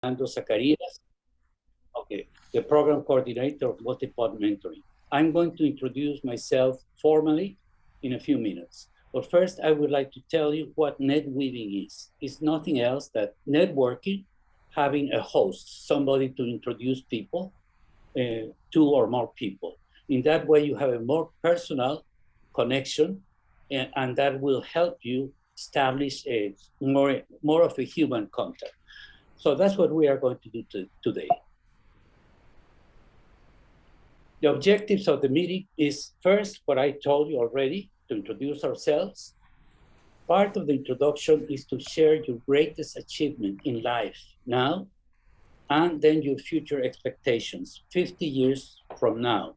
Fernando Zacarias, okay, the program coordinator of MultiPOD mentoring. I'm going to introduce myself formally in a few minutes. But first, I would like to tell you what netweaving is. It's nothing else than networking, having a host, somebody to introduce people, two or more people. In that way, you have a more personal connection, and that will help you establish a more of a human contact. So that's what we are going to do today. The objectives of the meeting is first, what I told you already, to introduce ourselves. Part of the introduction is to share your greatest achievement in life now, and then your future expectations 50 years from now.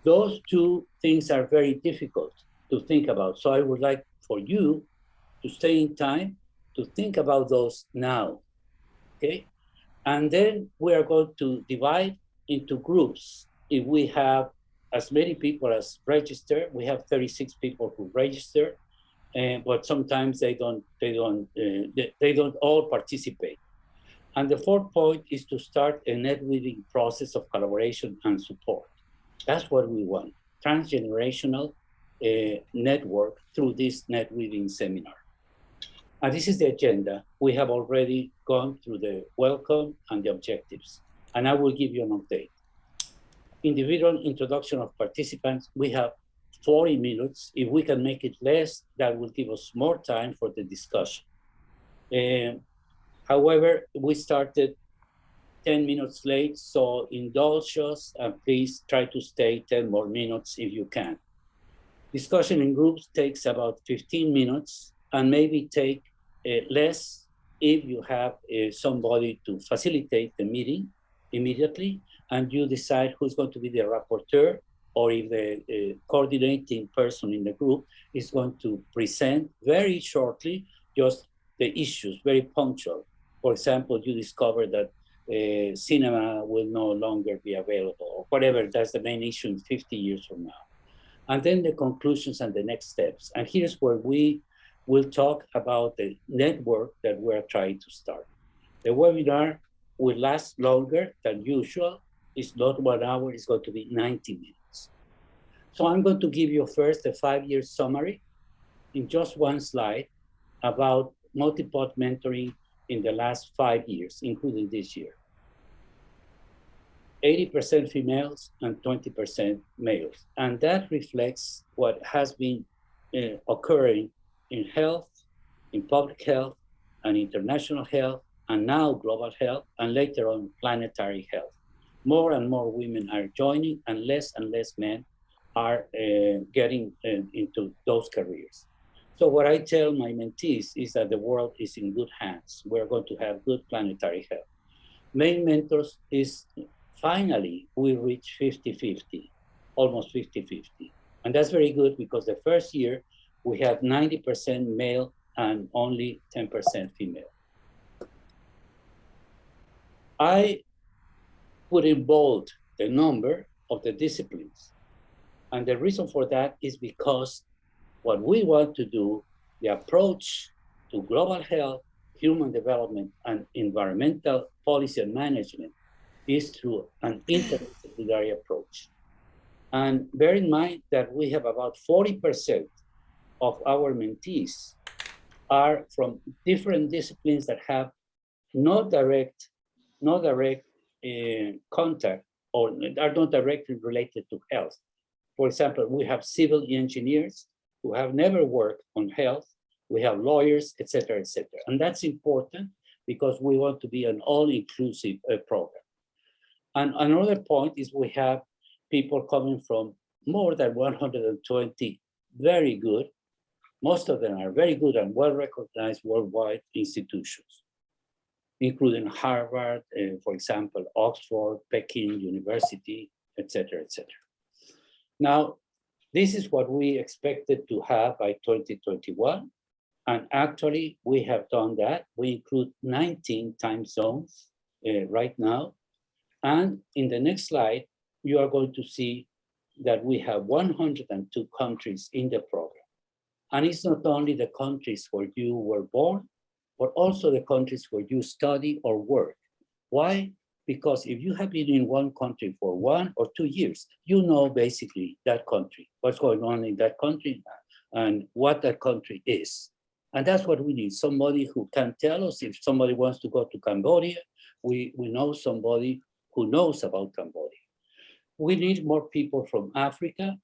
Those two things are very difficult to think about. So I would like for you to stay in time to think about those now, okay? And then we are going to divide into groups. If we have as many people as register, we have 36 people who register, but sometimes they don't all participate. And the fourth point is to start a netweaving process of collaboration and support. That's what we want, transgenerational network through this netweaving seminar. And this is the agenda. We have already gone through the welcome and the objectives, and I will give you an update. Individual introduction of participants, we have 40 minutes. If we can make it less, that will give us more time for the discussion. However, we started 10 minutes late, so indulge us and please try to stay 10 more minutes if you can. Discussion in groups takes about 15 minutes and maybe take less if you have somebody to facilitate the meeting immediately and you decide who's going to be the rapporteur, or if the coordinating person in the group is going to present very shortly just the issues, very punctual. For example, you discover that cinema will no longer be available, or whatever, that's the main issue in 50 years from now. And then the conclusions and the next steps. And here's where we will talk about the network that we're trying to start. The webinar will last longer than usual. It's not 1 hour, it's going to be 90 minutes. So I'm going to give you first a 5-year summary in just one slide about MultiPOD mentoring in the last 5 years, including this year. 80% females and 20% males. And that reflects what has been occurring in health, in public health, and international health, and now global health, and later on planetary health. More and more women are joining, and less men are getting into those careers. So what I tell my mentees is that the world is in good hands. We're going to have good planetary health. Main mentors is finally we reach 50-50, almost 50-50. And that's very good because the first year we had 90% male and only 10% female. I put in bold the number of the disciplines. And the reason for that is because what we want to do, the approach to global health, human development, and environmental policy and management is through an interdisciplinary approach. And bear in mind that we have about 40% of our mentees are from different disciplines that have no direct contact or are not directly related to health. For example, we have civil engineers who have never worked on health. We have lawyers, et cetera, et cetera. And that's important because we want to be an all-inclusive program. And another point is we have people coming from more than 120 very good, most of them are very good and well-recognized worldwide institutions, including Harvard, for example, Oxford, Peking University, et cetera, et cetera. Now, this is what we expected to have by 2021. And actually, we have done that. We include 19 time zones right now. And in the next slide, you are going to see that we have 102 countries in the program. And it's not only the countries where you were born, but also the countries where you study or work. Why? Because if you have been in one country for 1 or 2 years, you know basically that country, what's going on in that country and what that country is. And that's what we need, somebody who can tell us if somebody wants to go to Cambodia, we know somebody who knows about Cambodia. We need more people from Africa.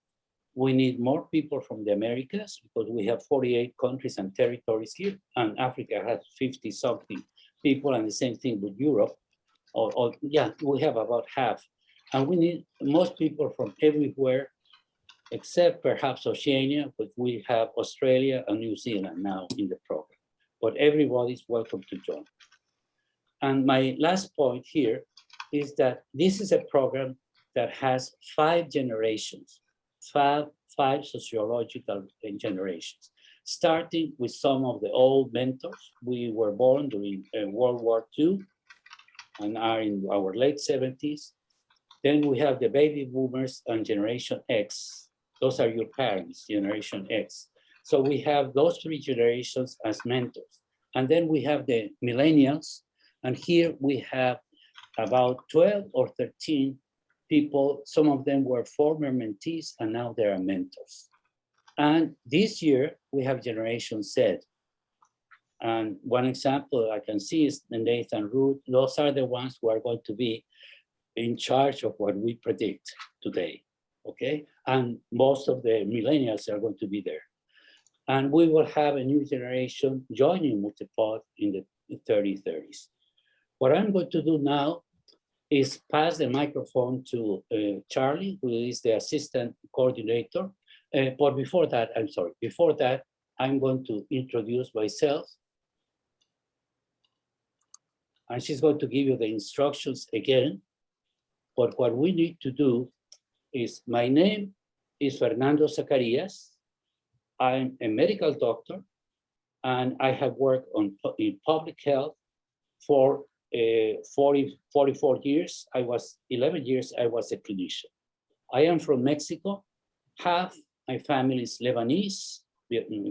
We need more people from the Americas because we have 48 countries and territories here, and Africa has 50 something people, and the same thing with Europe. Yeah, we have about half. And we need most people from everywhere, except perhaps Oceania, but we have Australia and New Zealand now in the program. But everybody's welcome to join. And my last point here is that this is a program that has 5 generations, five sociological generations, starting with some of the old mentors. We were born during World War II and are in our late 70s. Then we have the baby boomers and Generation X. Those are your parents, Generation X. So we have those 3 generations as mentors. And then we have the millennials. And here we have about 12 or 13 people. Some of them were former mentees and now they are mentors. And this year we have Generation Z. And one example I can see is Nathan Root. Those are the ones who are going to be in charge of what we predict today, okay? And most of the millennials are going to be there. And we will have a new generation joining MultiPOD in the 30s. What I'm going to do now is pass the microphone to Charlie, who is the assistant coordinator. But before that, I'm going to introduce myself. And she's going to give you the instructions again. But what we need to do is, my name is Fernando Zacarias. I'm a medical doctor, and I have worked in public health for 44 years. 11 years, I was a clinician. I am from Mexico. Half my family is Lebanese,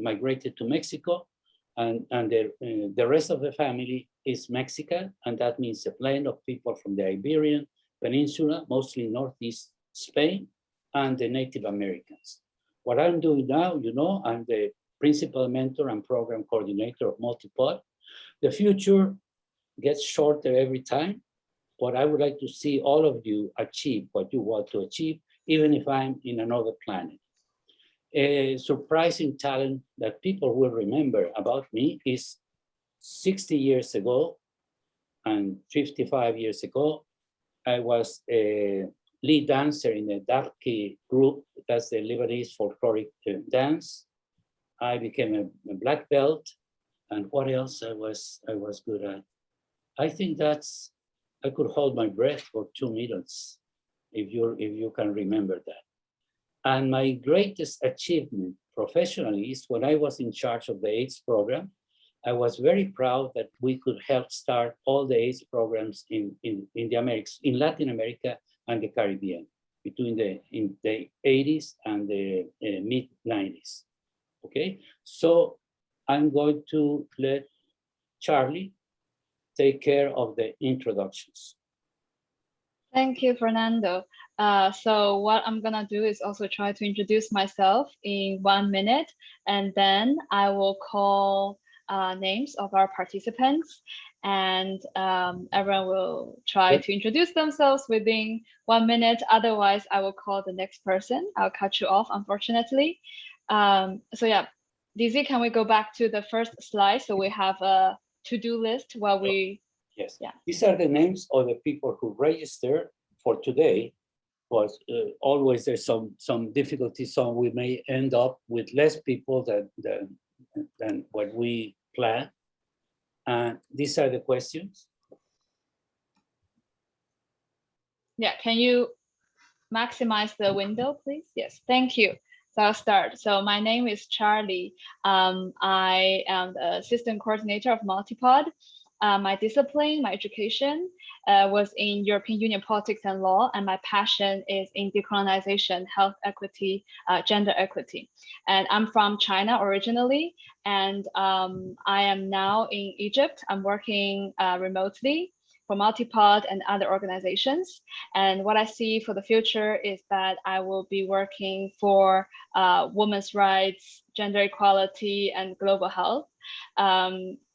migrated to Mexico, and the rest of the family is Mexican, and that means a blend of people from the Iberian Peninsula, mostly Northeast Spain, and the Native Americans. What I'm doing now, you know, I'm the principal mentor and program coordinator of MultiPOD. The future gets shorter every time, but I would like to see all of you achieve what you want to achieve, even if I'm in another planet. A surprising talent that people will remember about me is 60 years ago and 55 years ago, I was a lead dancer in a Darki group, that's the Lebanese folkloric dance. I became a black belt, and what else I was good at? I think I could hold my breath for 2 minutes, if you can remember that. And my greatest achievement professionally is when I was in charge of the AIDS program. I was very proud that we could help start all the AIDS programs in the Americas, in Latin America and the Caribbean, in the 80s and the mid 90s. Okay, so I'm going to let Charlie take care of the introductions. Thank you, Fernando. So what I'm gonna do is also try to introduce myself in 1 minute, and then I will call names of our participants, and everyone will try to introduce themselves within 1 minute. Otherwise, I will call the next person. I'll cut you off, unfortunately. So yeah, Dizzy, can we go back to the first slide? So we have a to-do list while we... Yes, yeah. These are the names of the people who register for today, but always there's some difficulties, so we may end up with less people than what we plan. And these are the questions. Yeah, can you maximize the window, please? Yes, thank you. So I'll start. So my name is Charlie. I am the assistant coordinator of MultiPOD. My discipline, my education was in European Union politics and law, and my passion is in decolonization, health equity, gender equity. And I'm from China originally, and I am now in Egypt. I'm working remotely, for MultiPOD and other organizations. And what I see for the future is that I will be working for women's rights, gender equality, and global health.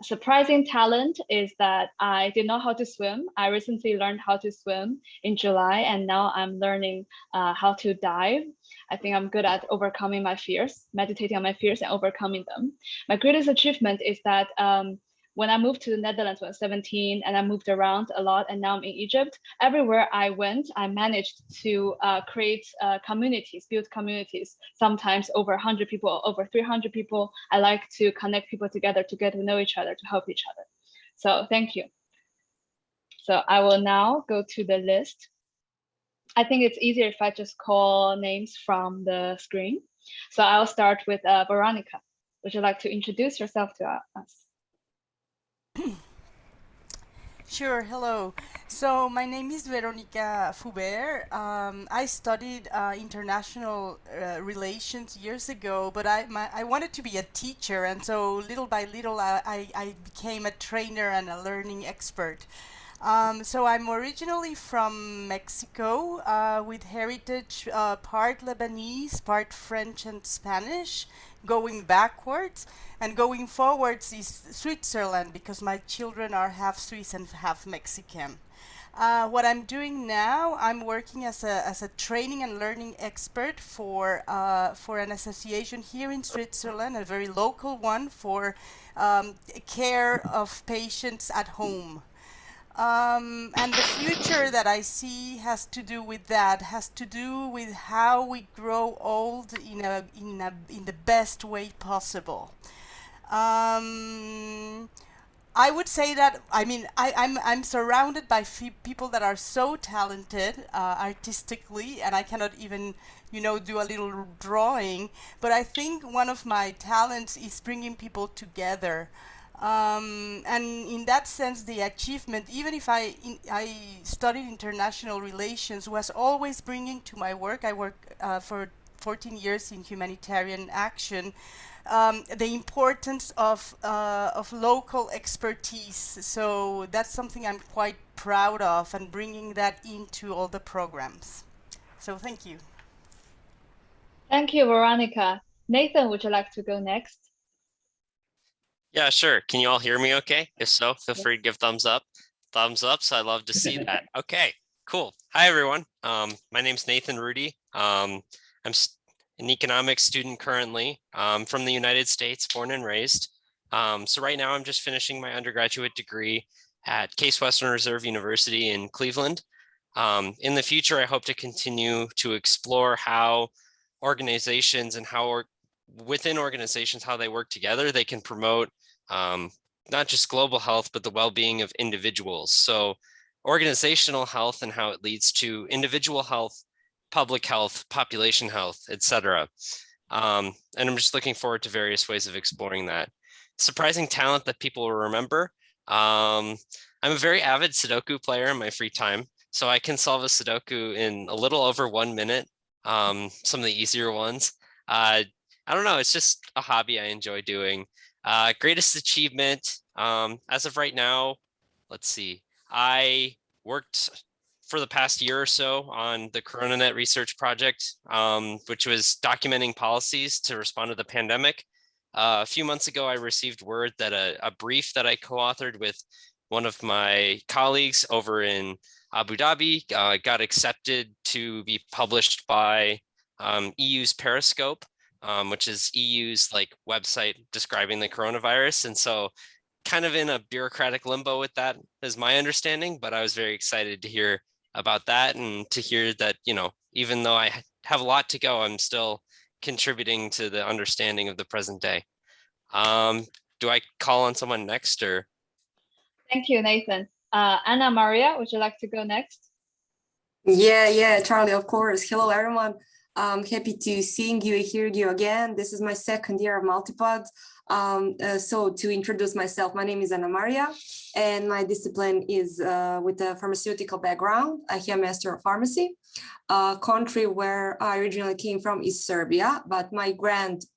Surprising talent is that I didn't know how to swim. I recently learned how to swim in July, and now I'm learning how to dive. I think I'm good at overcoming my fears, meditating on my fears and overcoming them. My greatest achievement is that when I moved to the Netherlands when I was 17 and I moved around a lot, and now I'm in Egypt, everywhere I went, I managed to create communities, build communities, sometimes over 100 people, over 300 people. I like to connect people together to get to know each other, to help each other. So thank you. So I will now go to the list. I think it's easier if I just call names from the screen. So I'll start with Veronica. Would you like to introduce yourself to us? Sure, hello. So my name is Veronica Foubert. I studied international relations years ago, but I wanted to be a teacher, and so little by little I became a trainer and a learning expert. So I'm originally from Mexico with heritage part Lebanese, part French and Spanish, going backwards, and going forwards is Switzerland because my children are half Swiss and half Mexican. What I'm doing now, I'm working as a training and learning expert for an association here in Switzerland, a very local one for care of patients at home. And the future that I see has to do with that, has to do with how we grow old in the best way possible. I would say that, I mean, I'm surrounded by people that are so talented artistically, and I cannot even, do a little drawing, but I think one of my talents is bringing people together. And in that sense, the achievement, even if I studied international relations, was always bringing to my work. I work for 14 years in humanitarian action. The importance of local expertise. So that's something I'm quite proud of, and bringing that into all the programs. So thank you. Thank you, Veronica. Nathan, would you like to go next? Yeah, sure. Can you all hear me okay? If so, feel free to give thumbs up. Thumbs ups, I love to see that. Okay, cool. Hi, everyone. My name's Nathan Rudy. I'm an economics student currently from the United States, born and raised. So right now I'm just finishing my undergraduate degree at Case Western Reserve University in Cleveland. In the future, I hope to continue to explore how organizations and how within organizations, how they work together, they can promote not just global health, but the well-being of individuals. So organizational health and how it leads to individual health, public health, population health, etc. And I'm just looking forward to various ways of exploring that. Surprising talent that people will remember. I'm a very avid Sudoku player in my free time, so I can solve a Sudoku in a little over 1 minute. Some of the easier ones. I don't know, it's just a hobby I enjoy doing. Greatest achievement, as of right now, let's see. I worked for the past year or so on the CoronaNet research project, which was documenting policies to respond to the pandemic. A few months ago, I received word that a brief that I co-authored with one of my colleagues over in Abu Dhabi got accepted to be published by EU's Periscope, which is EU's website describing the coronavirus. And so kind of in a bureaucratic limbo with that is my understanding, but I was very excited to hear about that and to hear that, even though I have a lot to go, I'm still contributing to the understanding of the present day. Do I call on someone next or? Thank you, Nathan. Anna Maria, would you like to go next? Yeah, Charlie, of course. Hello, everyone. I'm happy to seeing you, hear you again. This is my second year of MultiPOD. So to introduce myself, my name is Anna Maria, and my discipline is with a pharmaceutical background. I have a Master of Pharmacy. Country where I originally came from is Serbia, but my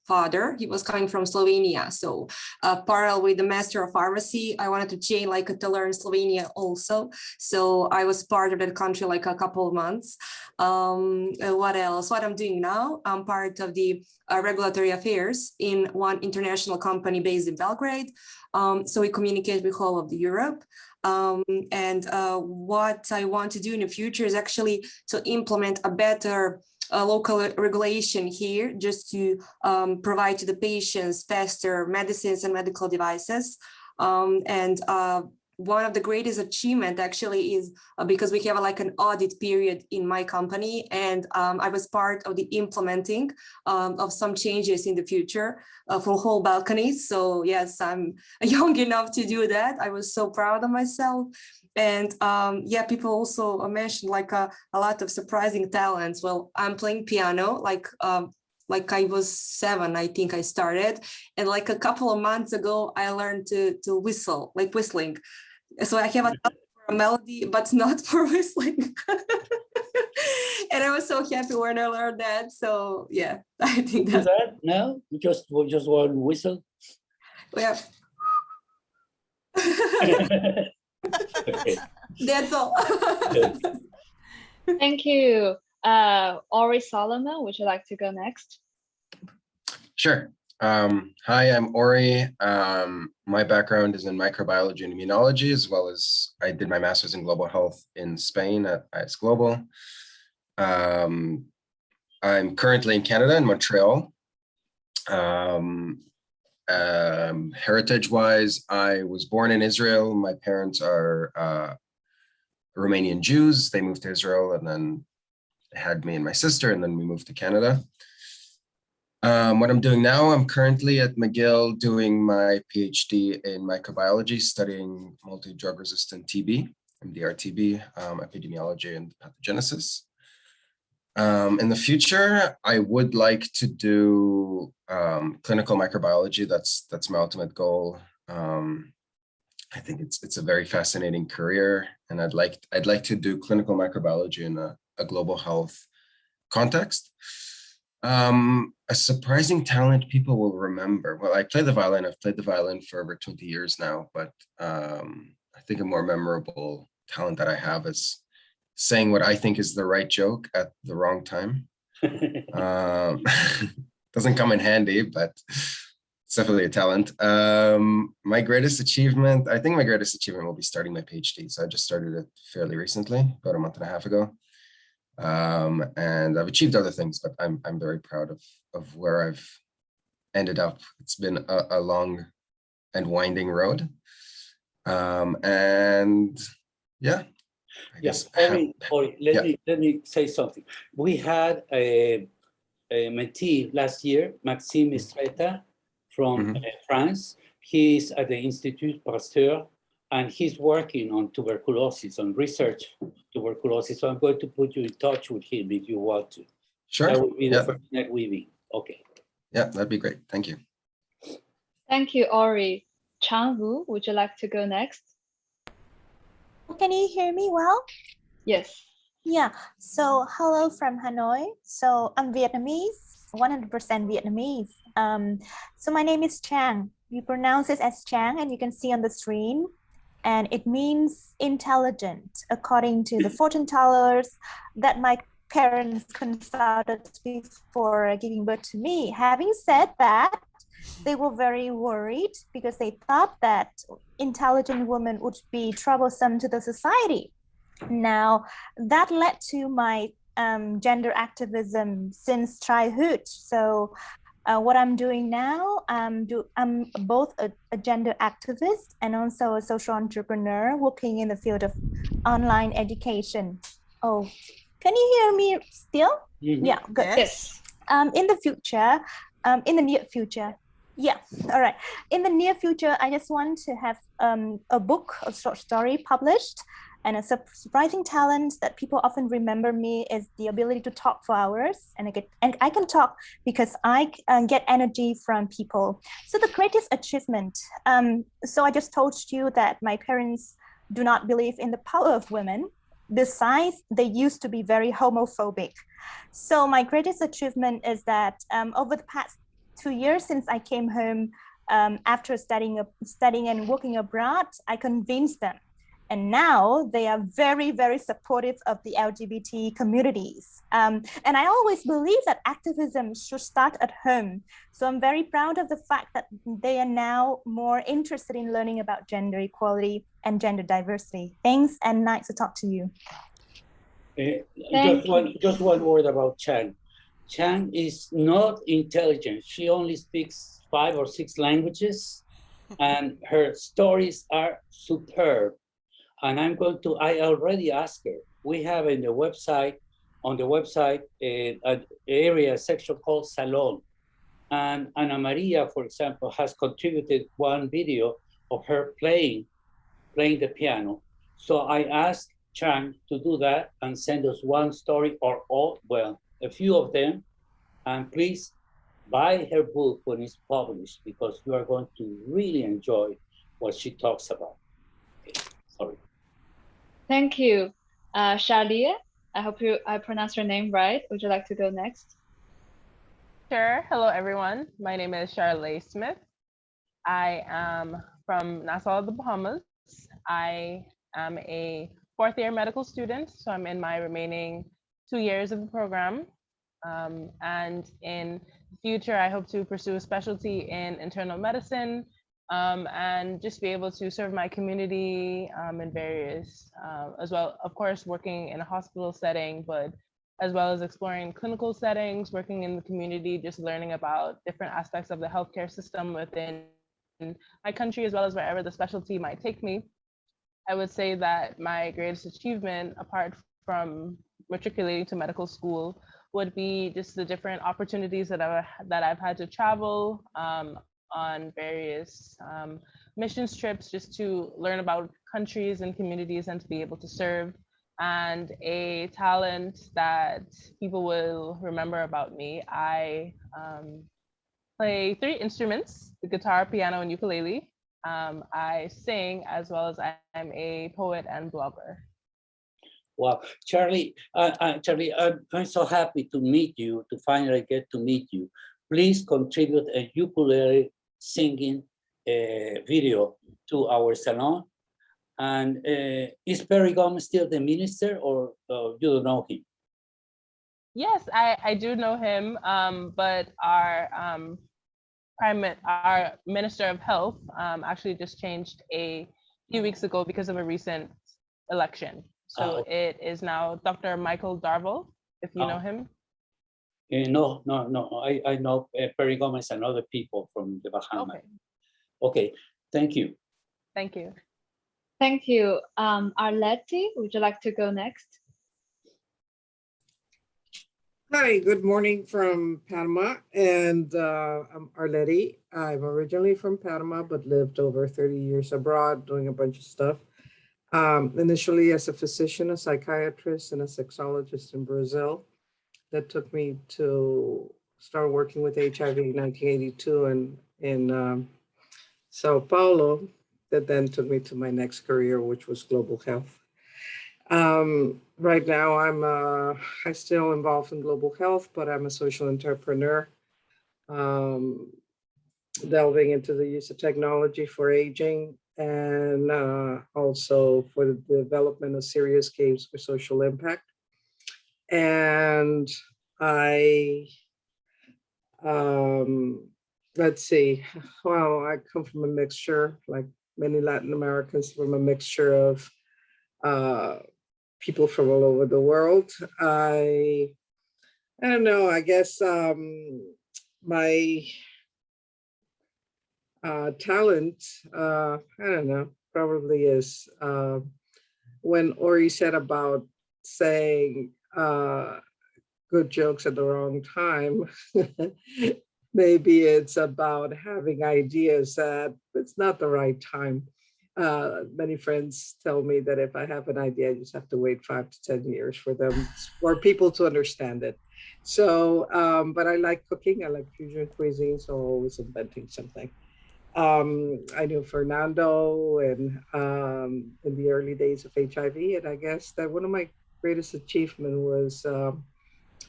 father. He was coming from Slovenia. So parallel with the Master of Pharmacy, I wanted to change, like to learn Slovenia also. So I was part of that country like a couple of months. What else? What I'm doing now, I'm part of the regulatory affairs in one international company based in Belgrade. So we communicate with whole of the Europe. What I want to do in the future is actually to implement a better local regulation here, just to provide to the patients faster medicines and medical devices. One of the greatest achievement actually is because we have like an audit period in my company, and I was part of the implementing of some changes in the future for whole balconies. So yes, I'm young enough to do that. I was so proud of myself. And yeah, people also mentioned like a lot of surprising talents. Well, I'm playing piano, like I was 7, I think I started. And like a couple of months ago, I learned to whistle, like whistling. So I have a talent for a melody, but not for whistling. And I was so happy when I learned that. So yeah, I think Do that's that now? Just one whistle. yeah. Okay. That's all. Good. Thank you. Ori Solomon, would you like to go next? Sure. Hi, I'm Ori. My background is in microbiology and immunology, as well as I did my master's in global health in Spain at IS Global. I'm currently in Canada, in Montreal. Heritage-wise, I was born in Israel. My parents are Romanian Jews. They moved to Israel and then had me and my sister, and then we moved to Canada. What I'm doing now, I'm currently at McGill doing my PhD in microbiology, studying multi-drug resistant TB, MDR-TB, epidemiology and pathogenesis. In the future, I would like to do clinical microbiology. That's my ultimate goal. I think it's a very fascinating career, and I'd like to do clinical microbiology in a global health context. A surprising talent people will remember. Well, I play the violin. I've played the violin for over 20 years now, but I think a more memorable talent that I have is saying what I think is the right joke at the wrong time. Doesn't come in handy, but it's definitely a talent. My greatest achievement, I think my greatest achievement will be starting my PhD. So I just started it fairly recently, about a month and a half ago. And I've achieved other things, but I'm very proud of where I've ended up. It's been a long and winding road. And yeah. Yes, Ori, let me say something. We had a mentee last year, Maxime Estreta from France. He's at the Institut Pasteur, and he's working on tuberculosis, on research tuberculosis. So I'm going to put you in touch with him if you want to. Sure. That would be the first Netweaving. Okay. Yeah, that'd be great. Thank you. Thank you, Ori. Chang-Vu, would you like to go next? Can you hear me well? Yes. Yeah, so hello from Hanoi. So I'm Vietnamese, 100% Vietnamese. So my name is Chang. We pronounce it as Chang, and you can see on the screen. And it means intelligent, according to the fortune tellers that my parents consulted before giving birth to me. Having said that, they were very worried because they thought that intelligent women would be troublesome to the society. Now, that led to my gender activism since childhood. So what I'm doing now, I'm both a gender activist and also a social entrepreneur working in the field of online education. Oh, can you hear me still? Mm-hmm. Yeah, good. Yes. In the near future, yeah, all right. In the near future, I just want to have a book, a short story published. And a surprising talent that people often remember me is the ability to talk for hours. And I can talk because I get energy from people. So the greatest achievement. So I just told you that my parents do not believe in the power of women. Besides, they used to be very homophobic. So my greatest achievement is that over the past 2 years since I came home after studying and working abroad, I convinced them. And now they are very, very supportive of the LGBT communities. And I always believe that activism should start at home. So I'm very proud of the fact that they are now more interested in learning about gender equality and gender diversity. Thanks, and nice to talk to you. Just one word about Chang. Chang is not intelligent. She only speaks 5 or 6 languages, and her stories are superb. And I already asked her. We have on the website an area section called Salon. And Ana Maria, for example, has contributed one video of her playing the piano. So I asked Chang to do that and send us one story or all, well, a few of them. And please buy her book when it's published, because you are going to really enjoy what she talks about. Okay, sorry. Thank you. Charlie, I hope I pronounced your name right. Would you like to go next? Sure. Hello, everyone. My name is Charlie Smith. I am from Nassau, the Bahamas. I am a 4th-year medical student, so I'm in my remaining 2 years of the program. And in the future, I hope to pursue a specialty in internal medicine, and just be able to serve my community in various, as well, of course, working in a hospital setting, but as well as exploring clinical settings, working in the community, just learning about different aspects of the healthcare system within my country, as well as wherever the specialty might take me. I would say that my greatest achievement, apart from matriculating to medical school, would be just the different opportunities that I've had to travel on various missions trips, just to learn about countries and communities and to be able to serve. And a talent that people will remember about me, I play 3 instruments: the guitar, piano, and ukulele. I sing, as well as I'm a poet and blogger. Wow, Charlie, I'm so happy to meet you, to finally get to meet you. Please contribute a ukulele singing video to our salon. And is Perry Gomez still the minister, or you don't know him? Yes, I do know him, but our Minister of Health actually just changed a few weeks ago because of a recent election. So it is now Dr. Michael Darville, if you know him. No. I know Perry Gomez and other people from the Bahamas. Okay, thank you. Thank you. Thank you. Arlette, would you like to go next? Hi, good morning from Panama, and I'm Arlette. I'm originally from Panama, but lived over 30 years abroad doing a bunch of stuff. Initially as a physician, a psychiatrist, and a sexologist in Brazil. That took me to start working with HIV in 1982 and in Sao Paulo. That then took me to my next career, which was global health. Right now, I'm still involved in global health, but I'm a social entrepreneur, delving into the use of technology for aging, and also for the development of serious games for social impact. And I, let's see, well, I come from a mixture, like many Latin Americans, from a mixture of people from all over the world. I don't know, I guess my talent, I don't know, probably is when Ori said about saying good jokes at the wrong time, maybe it's about having ideas that it's not the right time. Many friends tell me that if I have an idea, I just have to wait 5 to 10 years for people to understand it. So, but I like cooking, I like fusion cuisine, so always inventing something. I knew Fernando and in the early days of HIV, and I guess that one of my greatest achievement was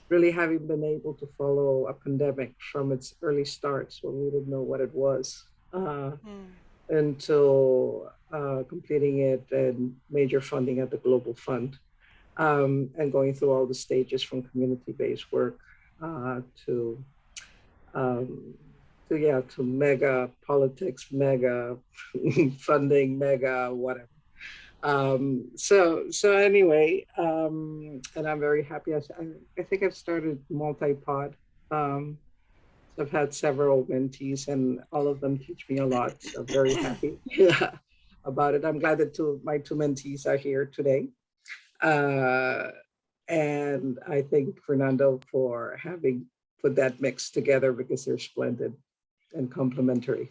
really having been able to follow a pandemic from its early starts when we didn't know what it was until completing it and major funding at the Global Fund, and going through all the stages from community-based work to mega politics, mega funding, mega whatever. So anyway, and I'm very happy. I think I've started MultiPOD. So I've had several mentees, and all of them teach me a lot. So I'm very happy about it. I'm glad that my two mentees are here today. And I thank Fernando for having put that mix together because they're splendid and complementary.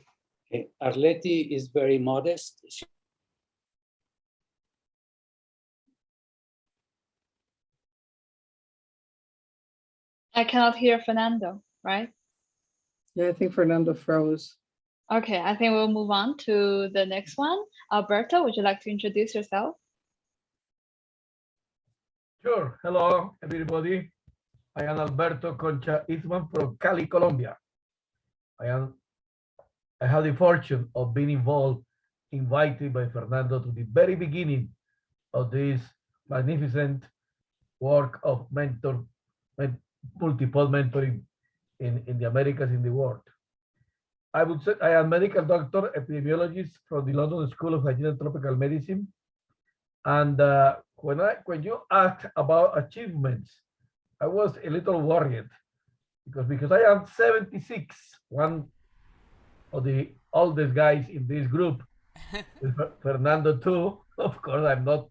Okay. Arleti is very modest. I cannot hear Fernando, right? Yeah, I think Fernando froze. Okay, I think we'll move on to the next one. Alberto, would you like to introduce yourself? Sure. Hello, everybody. I am Alberto Concha Isman from Cali, Colombia. I had the fortune of being invited by Fernando to the very beginning of this magnificent work of multi-pod mentoring in the Americas, in the world. I would say I am medical doctor, epidemiologist from the London School of Hygiene and Tropical Medicine. And when you asked about achievements, I was a little worried because I am 76, one of the oldest guys in this group, Fernando too. Of course, I'm not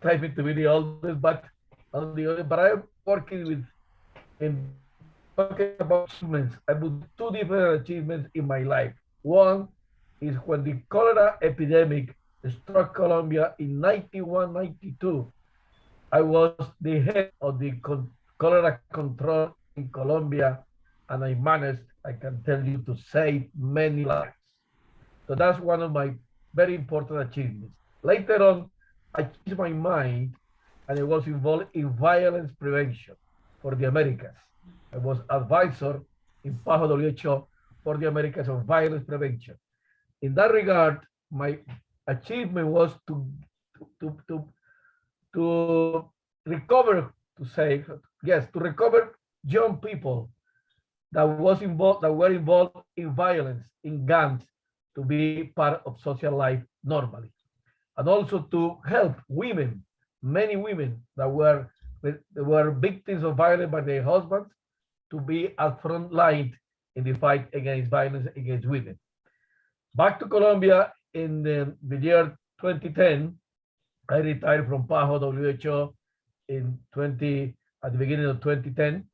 claiming to be the oldest, but I'm working with in talking about achievements. I would two different achievements in my life. One is when the cholera epidemic struck Colombia in 91, 92. I was the head of the cholera control in Colombia, and I managed, I can tell you, to save many lives. So that's one of my very important achievements. Later on, I changed my mind and I was involved in violence prevention for the Americas. I was advisor in PAHO WHO for the Americas on violence prevention. In that regard, my achievement was to recover, to recover young people that were involved in violence, in gangs, to be part of social life normally, and also to help women, many women that were victims of violence by their husbands, to be at front line in the fight against violence against women. Back to Colombia in the year 2010, I retired from PAHO WHO at the beginning of 2010.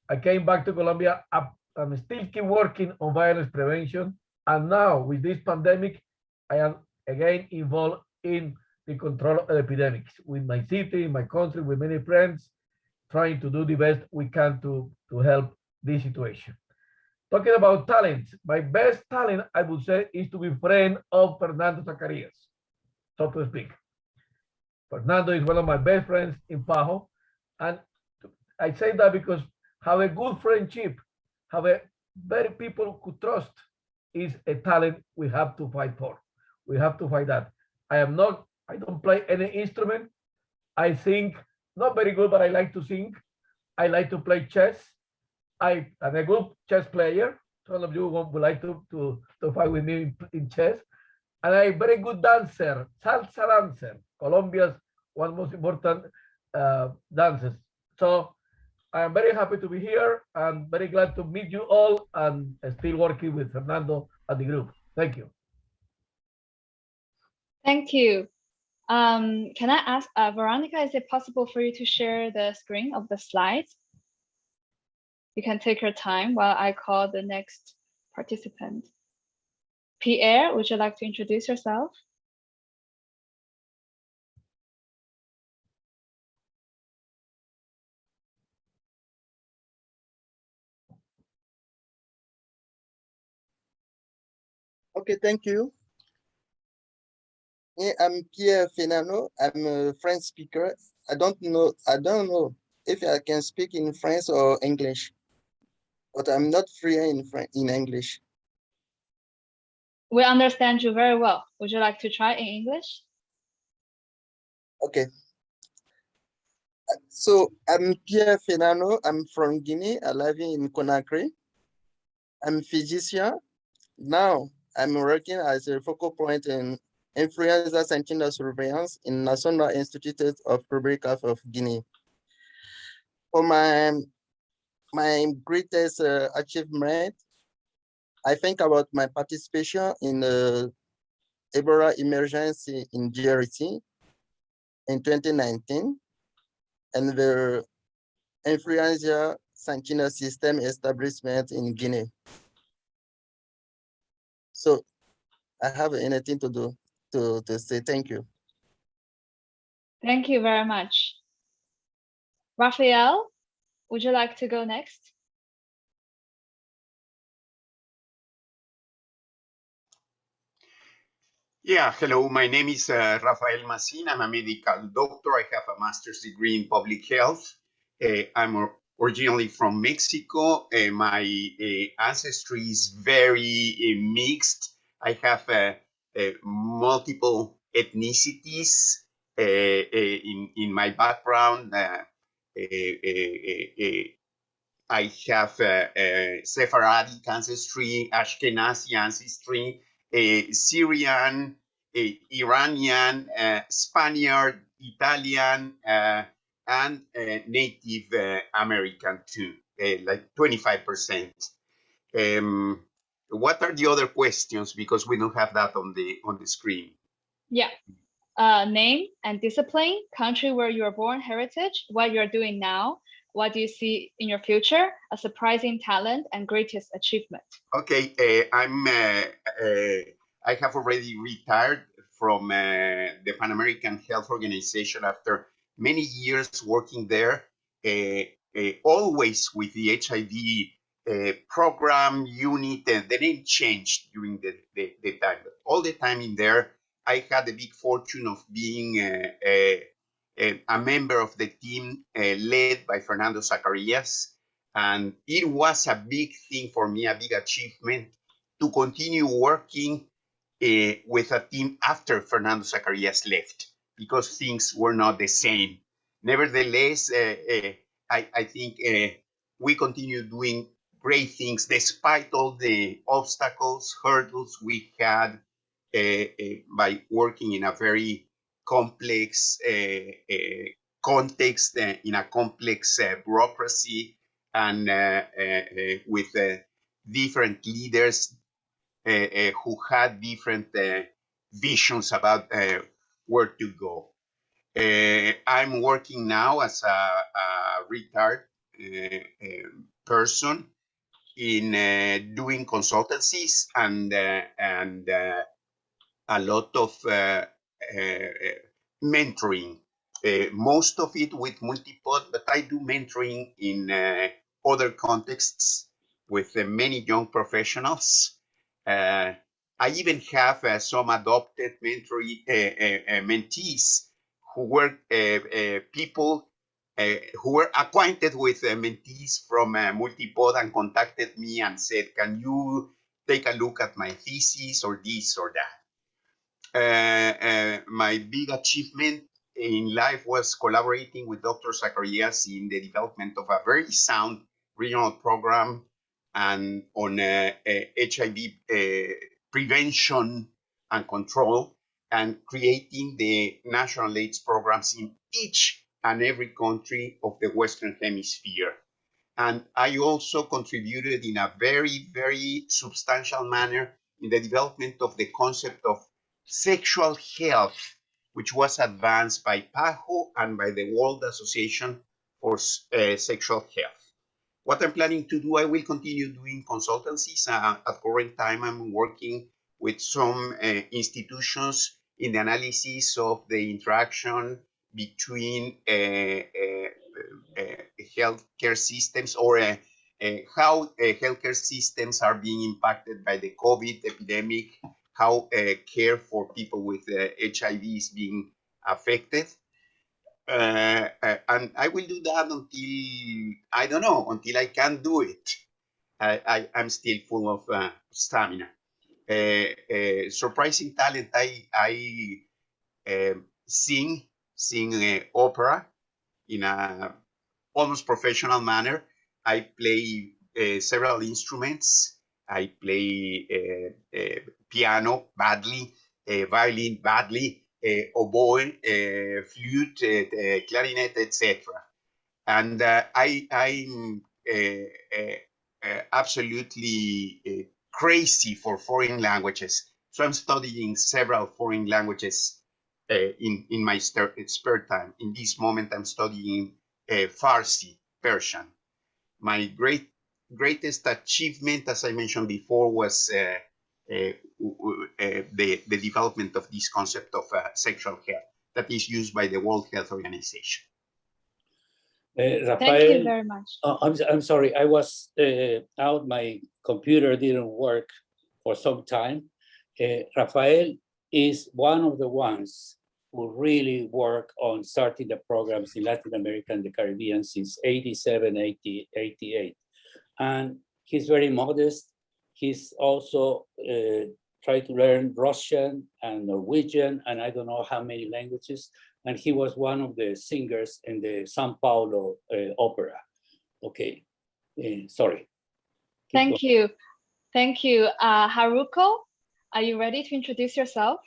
I came back to Colombia. I'm still keep working on violence prevention. And now with this pandemic, I am again involved in the control of epidemics with my city, my country, with many friends, trying to do the best we can to help this situation. Talking about talents, my best talent, I would say, is to be friend of Fernando Zacarias, so to speak. Fernando is one of my best friends in PAHO. And I say that because have a good friendship, have a very people who trust is a talent we have to fight for. We have to fight that. I don't play any instrument. I sing, not very good, but I like to sing. I like to play chess. I'm a good chess player. Some of you would like to fight with me in chess. And I'm a very good dancer, salsa dancer, Colombia's one most important dances. So I am very happy to be here and very glad to meet you all and still working with Fernando and the group. Thank you. Thank you. Can I ask, Veronica, is it possible for you to share the screen of the slides? You can take your time while I call the next participant. Pierre, would you like to introduce yourself? Okay, thank you. I'm Pierre Fernando. I'm a French speaker. I don't know if I can speak in French or English, but I'm not fluent in English. We understand you very well. Would you like to try in English? Okay. So I'm Pierre Fernando. I'm from Guinea. I live in Conakry. I'm a physician. Now I'm working as a focal point in influenza sentinel surveillance in National Institute of Public Health of Guinea. For my greatest achievement, I think about my participation in the Ebola emergency in DRC in 2019 and the influenza sentinel system establishment in Guinea. So I have anything to do to say thank you. Thank you very much. Raphael, would you like to go next? Yeah, hello, my name is Rafael Massin. I'm a medical doctor. I have a master's degree in public health. I'm originally from Mexico. My ancestry is very mixed. I have multiple ethnicities in my background. I have Sephardic ancestry, Ashkenazi ancestry, Syrian, Iranian, Spaniard, Italian, and Native American too, like 25%. What are the other questions? Because we don't have that on the screen. Yeah. Name and discipline, country where you were born, heritage, what you're doing now, what do you see in your future, a surprising talent, and greatest achievement. Okay, I have already retired from the Pan American Health Organization after many years working there, always with the HIV program unit. The name changed during the time, but all the time in there, I had the big fortune of being a member of the team led by Fernando Zacarias. And it was a big thing for me, a big achievement to continue working with a team after Fernando Zacarias left, because things were not the same. Nevertheless, I think we continue doing great things despite all the obstacles, hurdles we had by working in a very complex context, in a complex bureaucracy, and with different leaders who had different visions about where to go. I'm working now as a retired person in doing consultancies and a lot of mentoring. Most of it with MultiPOD, but I do mentoring in other contexts with many young professionals. I even have some adopted mentees who were people who were acquainted with mentees from MultiPOD and contacted me and said, can you take a look at my thesis or this or that? My big achievement in life was collaborating with Dr. Zacarias in the development of a very sound regional program and on HIV prevention and control, and creating the national AIDS programs in each and every country of the Western Hemisphere. And I also contributed in a very, very substantial manner in the development of the concept of sexual health, which was advanced by PAHO and by the World Association for Sexual Health. What I'm planning to do, I will continue doing consultancies. At current time, I'm working with some institutions in the analysis of the interaction between healthcare systems, or how healthcare systems are being impacted by the COVID epidemic, how care for people with HIV is being affected. and I will do that until, I don't know, until I can't do it. I'm still full of stamina. Surprising talent. I sing opera in a almost professional manner. I play several instruments. I play piano badly, violin badly, oboe, flute, clarinet, etc. And I'm absolutely crazy for foreign languages. So I'm studying several foreign languages in my spare time. In this moment, I'm studying Farsi, Persian. My greatest achievement, as I mentioned before, was the development of this concept of sexual health that is used by the World Health Organization. Rafael, Thank you very much. I'm sorry, I was out, my computer didn't work for some time. Rafael is one of the ones who really work on starting the programs in Latin America and the Caribbean since 87, 88. And he's very modest. He's also tried to learn Russian and Norwegian, and I don't know how many languages. And he was one of the singers in the Sao Paulo opera. Okay, sorry. Thank you. Thank you. Haruko, are you ready to introduce yourself?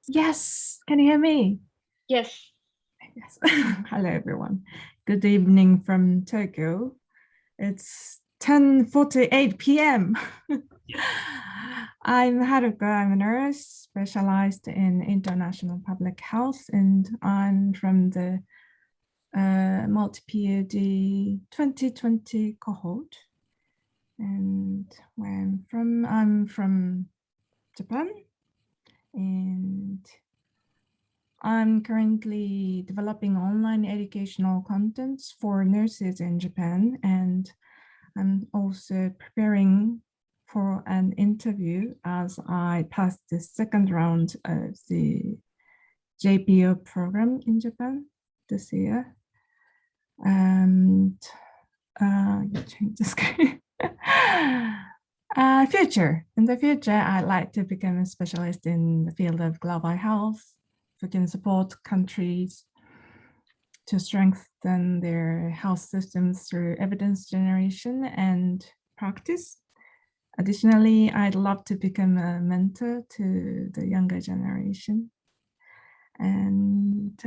Yes, can you hear me? Yes. Yes. Hello, everyone. Good evening from Tokyo. It's 10:48 p.m. I'm Haruka. I'm a nurse specialized in international public health, and I'm from the MultiPOD 2020 cohort. And where I'm from Japan, and I'm currently developing online educational contents for nurses in Japan, and I'm also preparing for an interview as I passed the second round of the JPO program in Japan this year. And change the screen. In the future, I'd like to become a specialist in the field of global health, who can support countries to strengthen their health systems through evidence generation and practice. Additionally, I'd love to become a mentor to the younger generation. And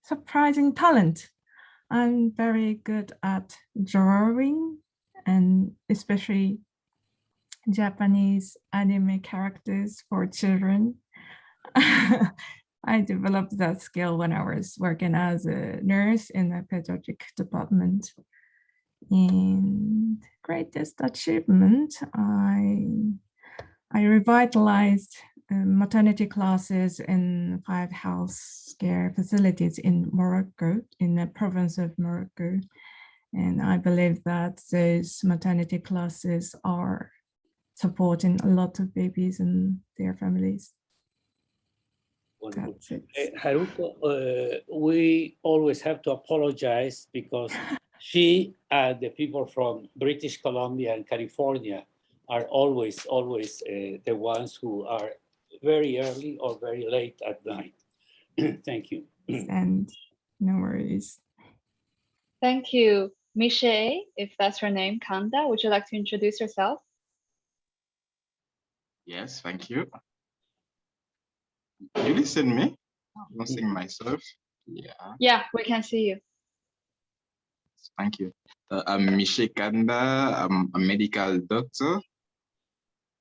surprising talent. I'm very good at drawing, and especially Japanese anime characters for children. I developed that skill when I was working as a nurse in a pediatric department. And greatest achievement, I revitalized maternity classes in 5 health care facilities in Morocco, in the province of Morocco. And I believe that those maternity classes are supporting a lot of babies and their families. That's it. Haruko, we always have to apologize because she and the people from British Columbia and California are always the ones who are very early or very late at night. Thank you. And no worries. Thank you. Michelle, if that's your name, Kanda, would you like to introduce yourself? Yes, thank you. You listen me? I'm seeing myself. Yeah. Yeah, we can see you. Thank you. I'm Michelle Kanda. I'm a medical doctor.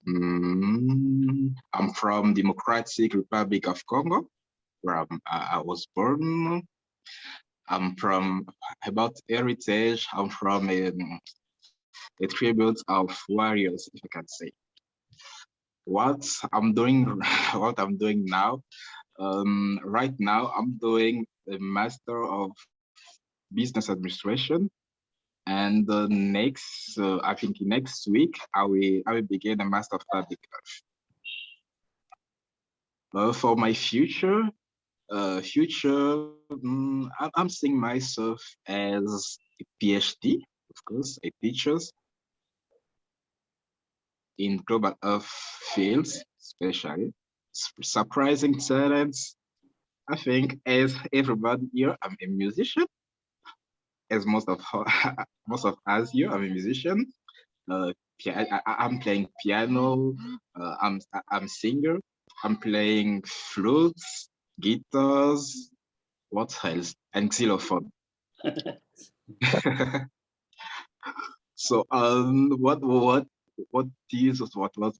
I'm from Democratic Republic of Congo, where I was born. I'm from about heritage. I'm from a tribute of warriors, if I can say. What I'm doing now. Right now, I'm doing a Master of Business Administration And the next, I think next week, I will begin a Master of Public Health. For my future, I'm seeing myself as a PhD, of course, a teacher in global health fields, especially surprising talents. I think as everybody here, I'm a musician. As most of most of us here, I'm a musician. I'm playing piano. I'm singer. I'm playing flutes, guitars, what else, and xylophone. So what was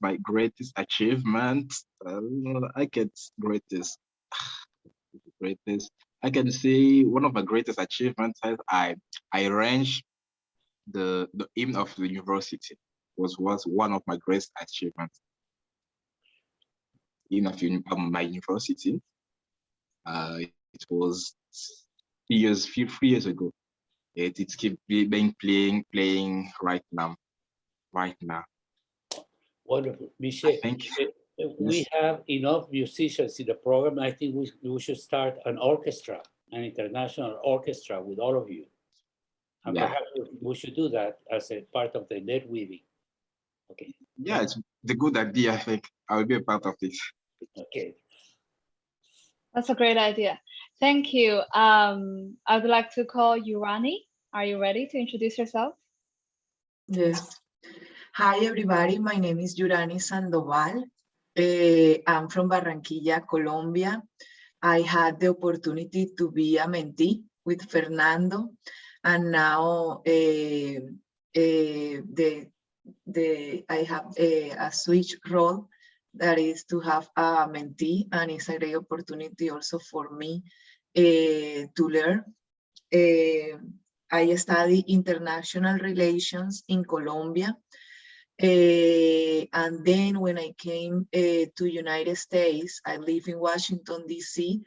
my greatest achievement? I get greatest. I can say one of my greatest achievements is I arranged the hymn of the university. Was one of my greatest achievements. Hymn of my university. It was 3 years ago. It's keep being playing right now. Wonderful. Michel, we Yes. have enough musicians in the program. I think we should start an orchestra, an international orchestra with all of you. And Yeah. perhaps we should do that as a part of the Netweaving. Okay. Yeah, it's the good idea. I think I will be a part of this. Okay. That's a great idea. Thank you. I would like to call Urani. Are you ready to introduce yourself? Yes. Hi, everybody. My name is Urani Sandoval. I'm from Barranquilla, Colombia. I had the opportunity to be a mentee with Fernando, and now I have a switch role, that is to have a mentee, and it's a great opportunity also for me to learn. I study international relations in Colombia. And then when I came to United States, I live in Washington, D.C.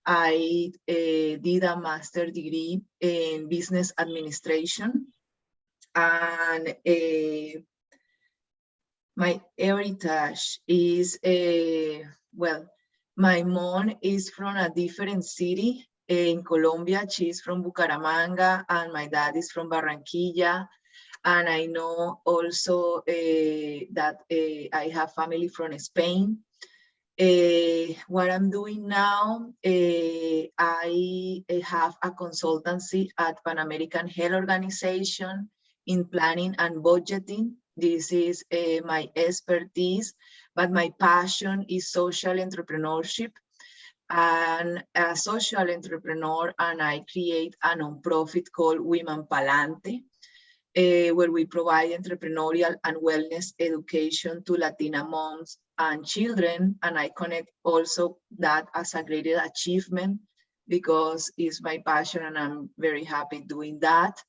I did a master's degree in business administration. And my heritage is, well, my mom is from a different city in Colombia. She's from Bucaramanga, and my dad is from Barranquilla. And I know also that I have family from Spain. What I'm doing now, I have a consultancy at Pan American Health Organization in planning and budgeting. This is my expertise, but my passion is social entrepreneurship. I'm a social entrepreneur, and I create a nonprofit called Women Palante, where we provide entrepreneurial and wellness education to Latina moms and children. And I connect also that as a great achievement because it's my passion, and I'm very happy doing that.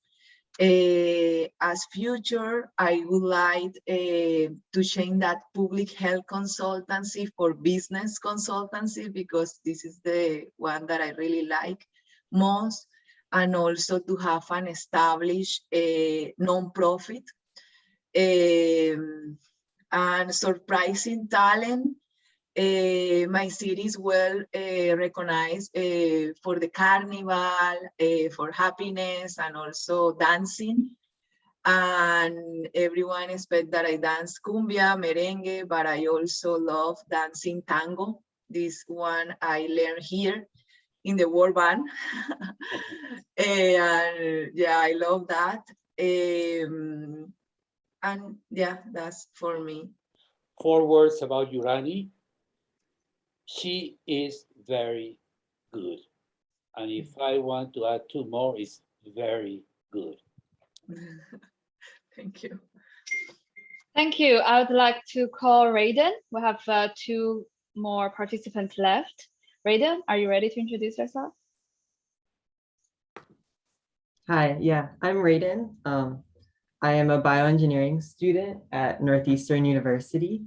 As future, I would like to change that public health consultancy for business consultancy, because this is the one that I really like most, and also to have an established non-profit and surprising talent. My city is well recognized for the carnival, for happiness, and also dancing. And everyone expects that I dance cumbia, merengue, but I also love dancing tango. This one I learned here in the world band. And yeah, I love that. And yeah, that's for me. 4 words about Urani. She is very good. And if I want to add 2 more, it's very good. Thank you. Thank you. I would like to call Raiden. We have 2 more participants left. Raiden, are you ready to introduce yourself? Hi, yeah, I'm Raiden. I am a bioengineering student at Northeastern University.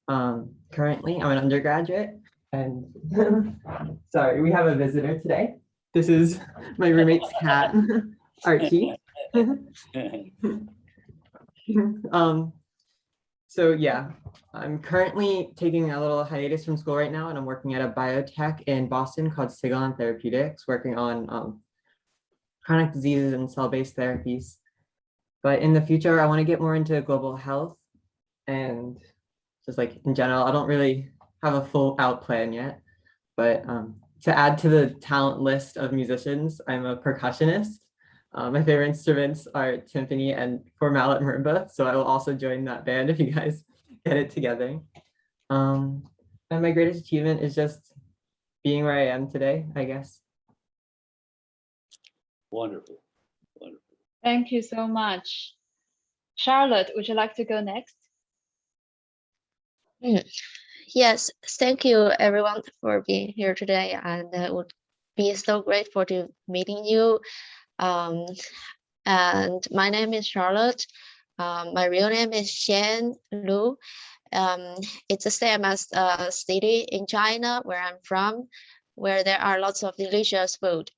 Currently, I'm an undergraduate, and sorry, we have a visitor today. This is my roommate's cat, Archie. So yeah, I'm currently taking a little hiatus from school right now, and I'm working at a biotech in Boston called Sigalon Therapeutics, working on chronic diseases and cell-based therapies. But in the future, I want to get more into global health, and just like in general, I don't really have a full out plan yet. But to add to the talent list of musicians, I'm a percussionist. My favorite instruments are timpani and four mallet marimba, so I will also join that band if you guys get it together. And my greatest achievement is just being where I am today, I guess. Wonderful. Wonderful. Thank you so much. Charlotte, would you like to go next? Yes, thank you everyone for being here today, and I would be so grateful to meeting you. And my name is Charlotte. My real name is Shen Lu. It's the same as a city in China where I'm from, where there are lots of delicious food.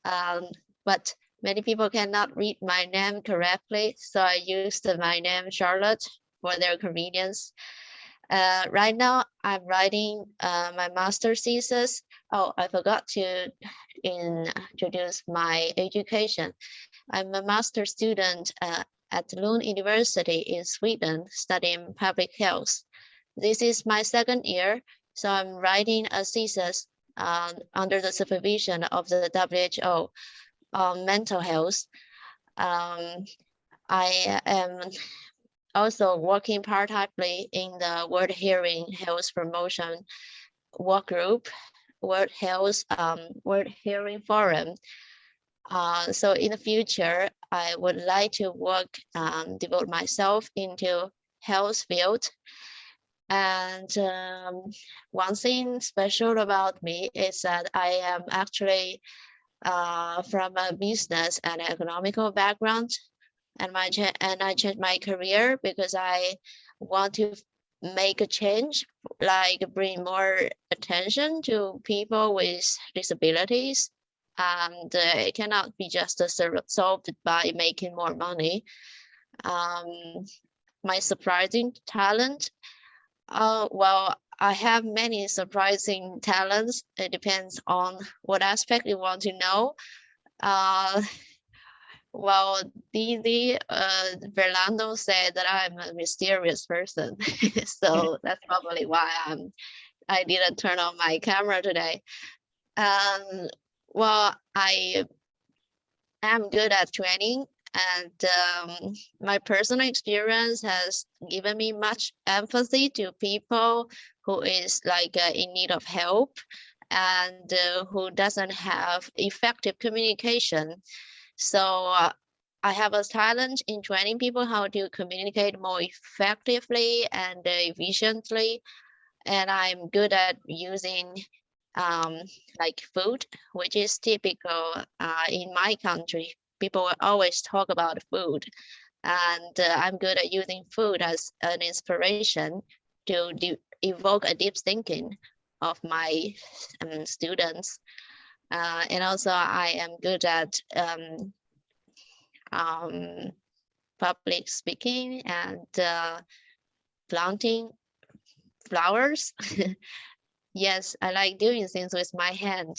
But many people cannot read my name correctly, so I used my name Charlotte for their convenience. Right now, I'm writing my master's thesis. Oh, I forgot to introduce my education. I'm a master's student at Lund University in Sweden, studying public health. This is my second year, so I'm writing a thesis under the supervision of the WHO on mental health. I am also working part-timely in the World Hearing Health Promotion Work Group, World Hearing Forum. So in the future, I would like to work, devote myself into health field. And one thing special about me is that I am actually from a business and economical background. And I changed my career because I want to make a change, like bring more attention to people with disabilities. And it cannot be just solved by making more money. My surprising talent, well, I have many surprising talents. It depends on what aspect you want to know. Well, Fernando said that I'm a mysterious person, so that's probably why I didn't turn on my camera today. Well, I am good at training, and my personal experience has given me much empathy to people who is like in need of help and who doesn't have effective communication. So I have a talent in training people how to communicate more effectively and efficiently. And I'm good at using like food, which is typical in my country. People will always talk about food. And I'm good at using food as an inspiration to evoke a deep thinking of my students. And also I am good at public speaking and planting flowers. Yes, I like doing things with my hand.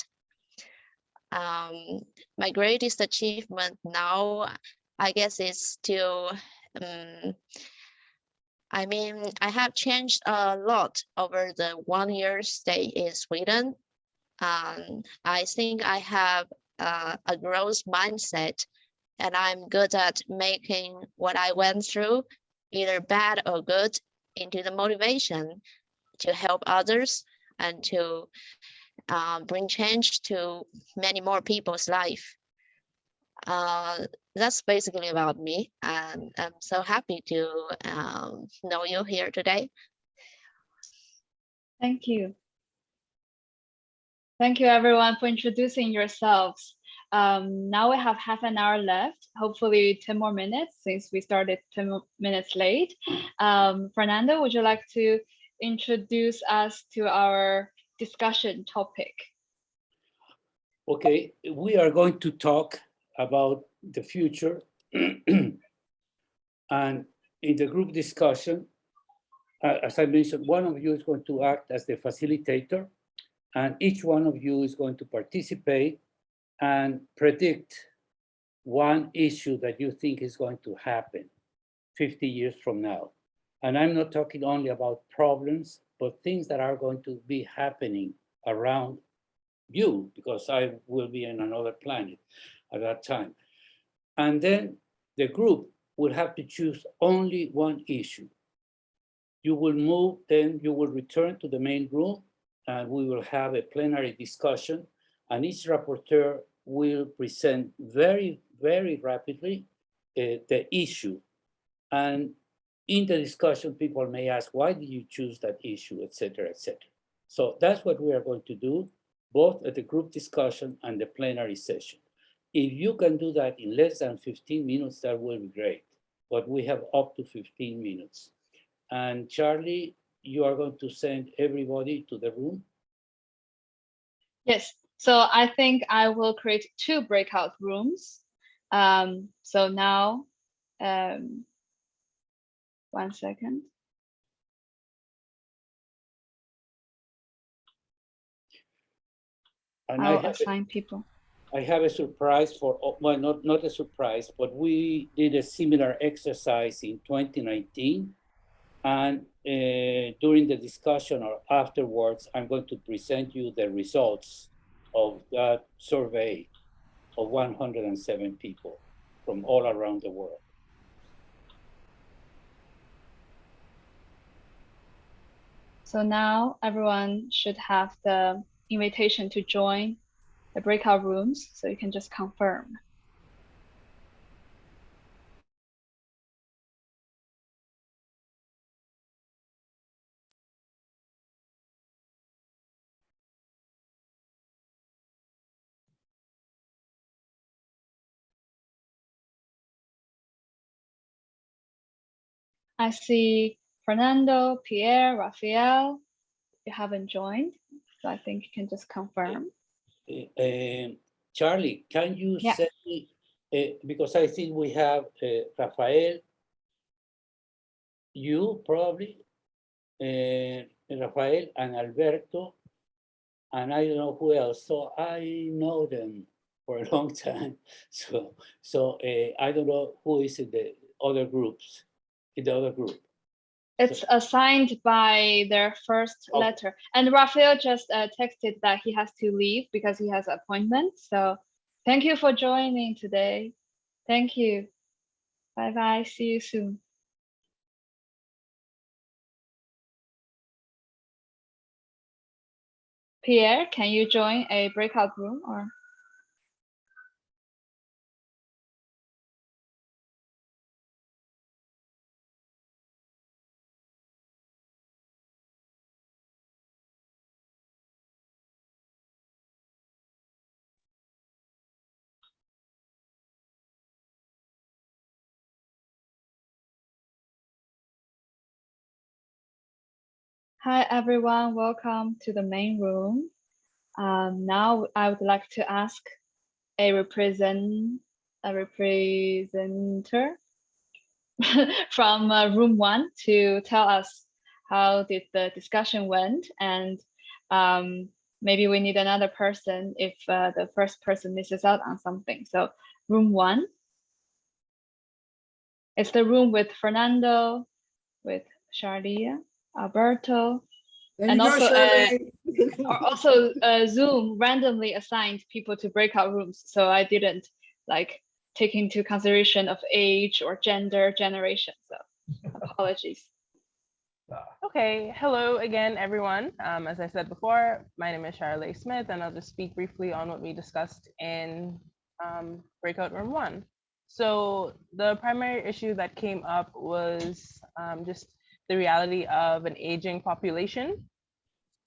My greatest achievement now, I guess, is to, I mean, I have changed a lot over the 1 year stay in Sweden. I think I have a growth mindset, and I'm good at making what I went through, either bad or good, into the motivation to help others and to bring change to many more people's life. That's basically about me, and I'm so happy to know you here today. Thank you. Thank you everyone for introducing yourselves. Now we have half an hour left, hopefully 10 more minutes since we started 10 minutes late. Fernando, would you like to introduce us to our discussion topic? Okay, we are going to talk about the future. And in the group discussion, as I mentioned, one of you is going to act as the facilitator, and each one of you is going to participate and predict one issue that you think is going to happen 50 years from now. And I'm not talking only about problems, but things that are going to be happening around you, because I will be in another planet at that time. And then the group will have to choose only one issue. You will move, then you will return to the main room, and we will have a plenary discussion, and each rapporteur will present very, very rapidly the issue. And in the discussion, people may ask, why did you choose that issue, et cetera, et cetera. So that's what we are going to do, both at the group discussion and the plenary session. If you can do that in less than 15 minutes, that will be great. But we have up to 15 minutes. And Charlie, you are going to send everybody to the room? Yes, so I think I will create 2 breakout rooms. So now, 1 second. And I'll assign people. I have a surprise for, well, not a surprise, but we did a similar exercise in 2019. And during the discussion or afterwards, I'm going to present you the results of that survey of 107 people from all around the world. So now everyone should have the invitation to join the breakout rooms, so you can just confirm. I see Fernando, Pierre, Rafael. You haven't joined, so I think you can just confirm. Charlie, can you send me, because I think we have Rafael, you probably, Rafael and Alberto, and I don't know who else. So I know them for a long time. So I don't know who is in the other groups, in the other group. It's assigned by their first letter. And Rafael just texted that he has to leave because he has an appointment. So thank you for joining today. Thank you. Bye-bye. See you soon. Pierre, can you join a breakout room or? Hi, everyone. Welcome to the main room. Now I would like to ask a representative from room 1 to tell us how did the discussion went, and maybe we need another person if the first person misses out on something. So room 1, it's the room with Fernando, with Charlia, Alberto, and also Zoom randomly assigned people to breakout rooms. So I didn't like take into consideration of age or gender, generation. So apologies. Okay, hello again, everyone. As I said before, my name is Charlie Smith, and I'll just speak briefly on what we discussed in breakout room 1. So the primary issue that came up was just the reality of an aging population,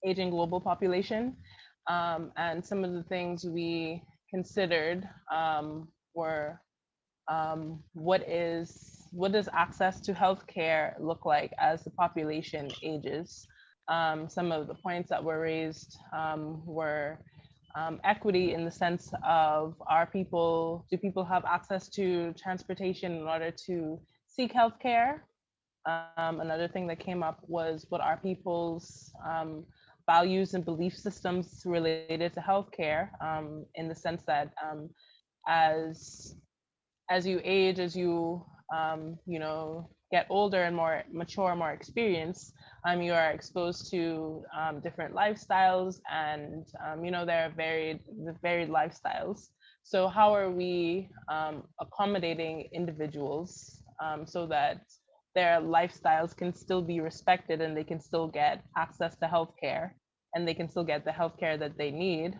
aging global population. And some of the things we considered were what does access to healthcare look like as the population ages? Some of the points that were raised were equity in the sense of do people have access to transportation in order to seek healthcare? Another thing that came up was what are people's values and belief systems related to healthcare, in the sense that as you age, as you get older and more mature, more experienced, you are exposed to different lifestyles, and there are varied lifestyles. So how are we accommodating individuals so that their lifestyles can still be respected and they can still get access to healthcare and they can still get the healthcare that they need?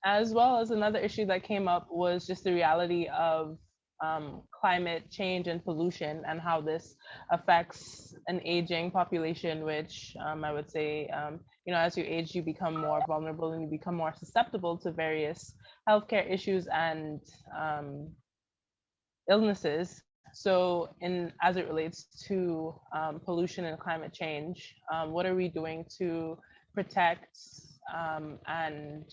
As well as another issue that came up was just the reality of climate change and pollution and how this affects an aging population, which I would say, as you age, you become more vulnerable and you become more susceptible to various healthcare issues and illnesses. So as it relates to pollution and climate change, what are we doing to protect and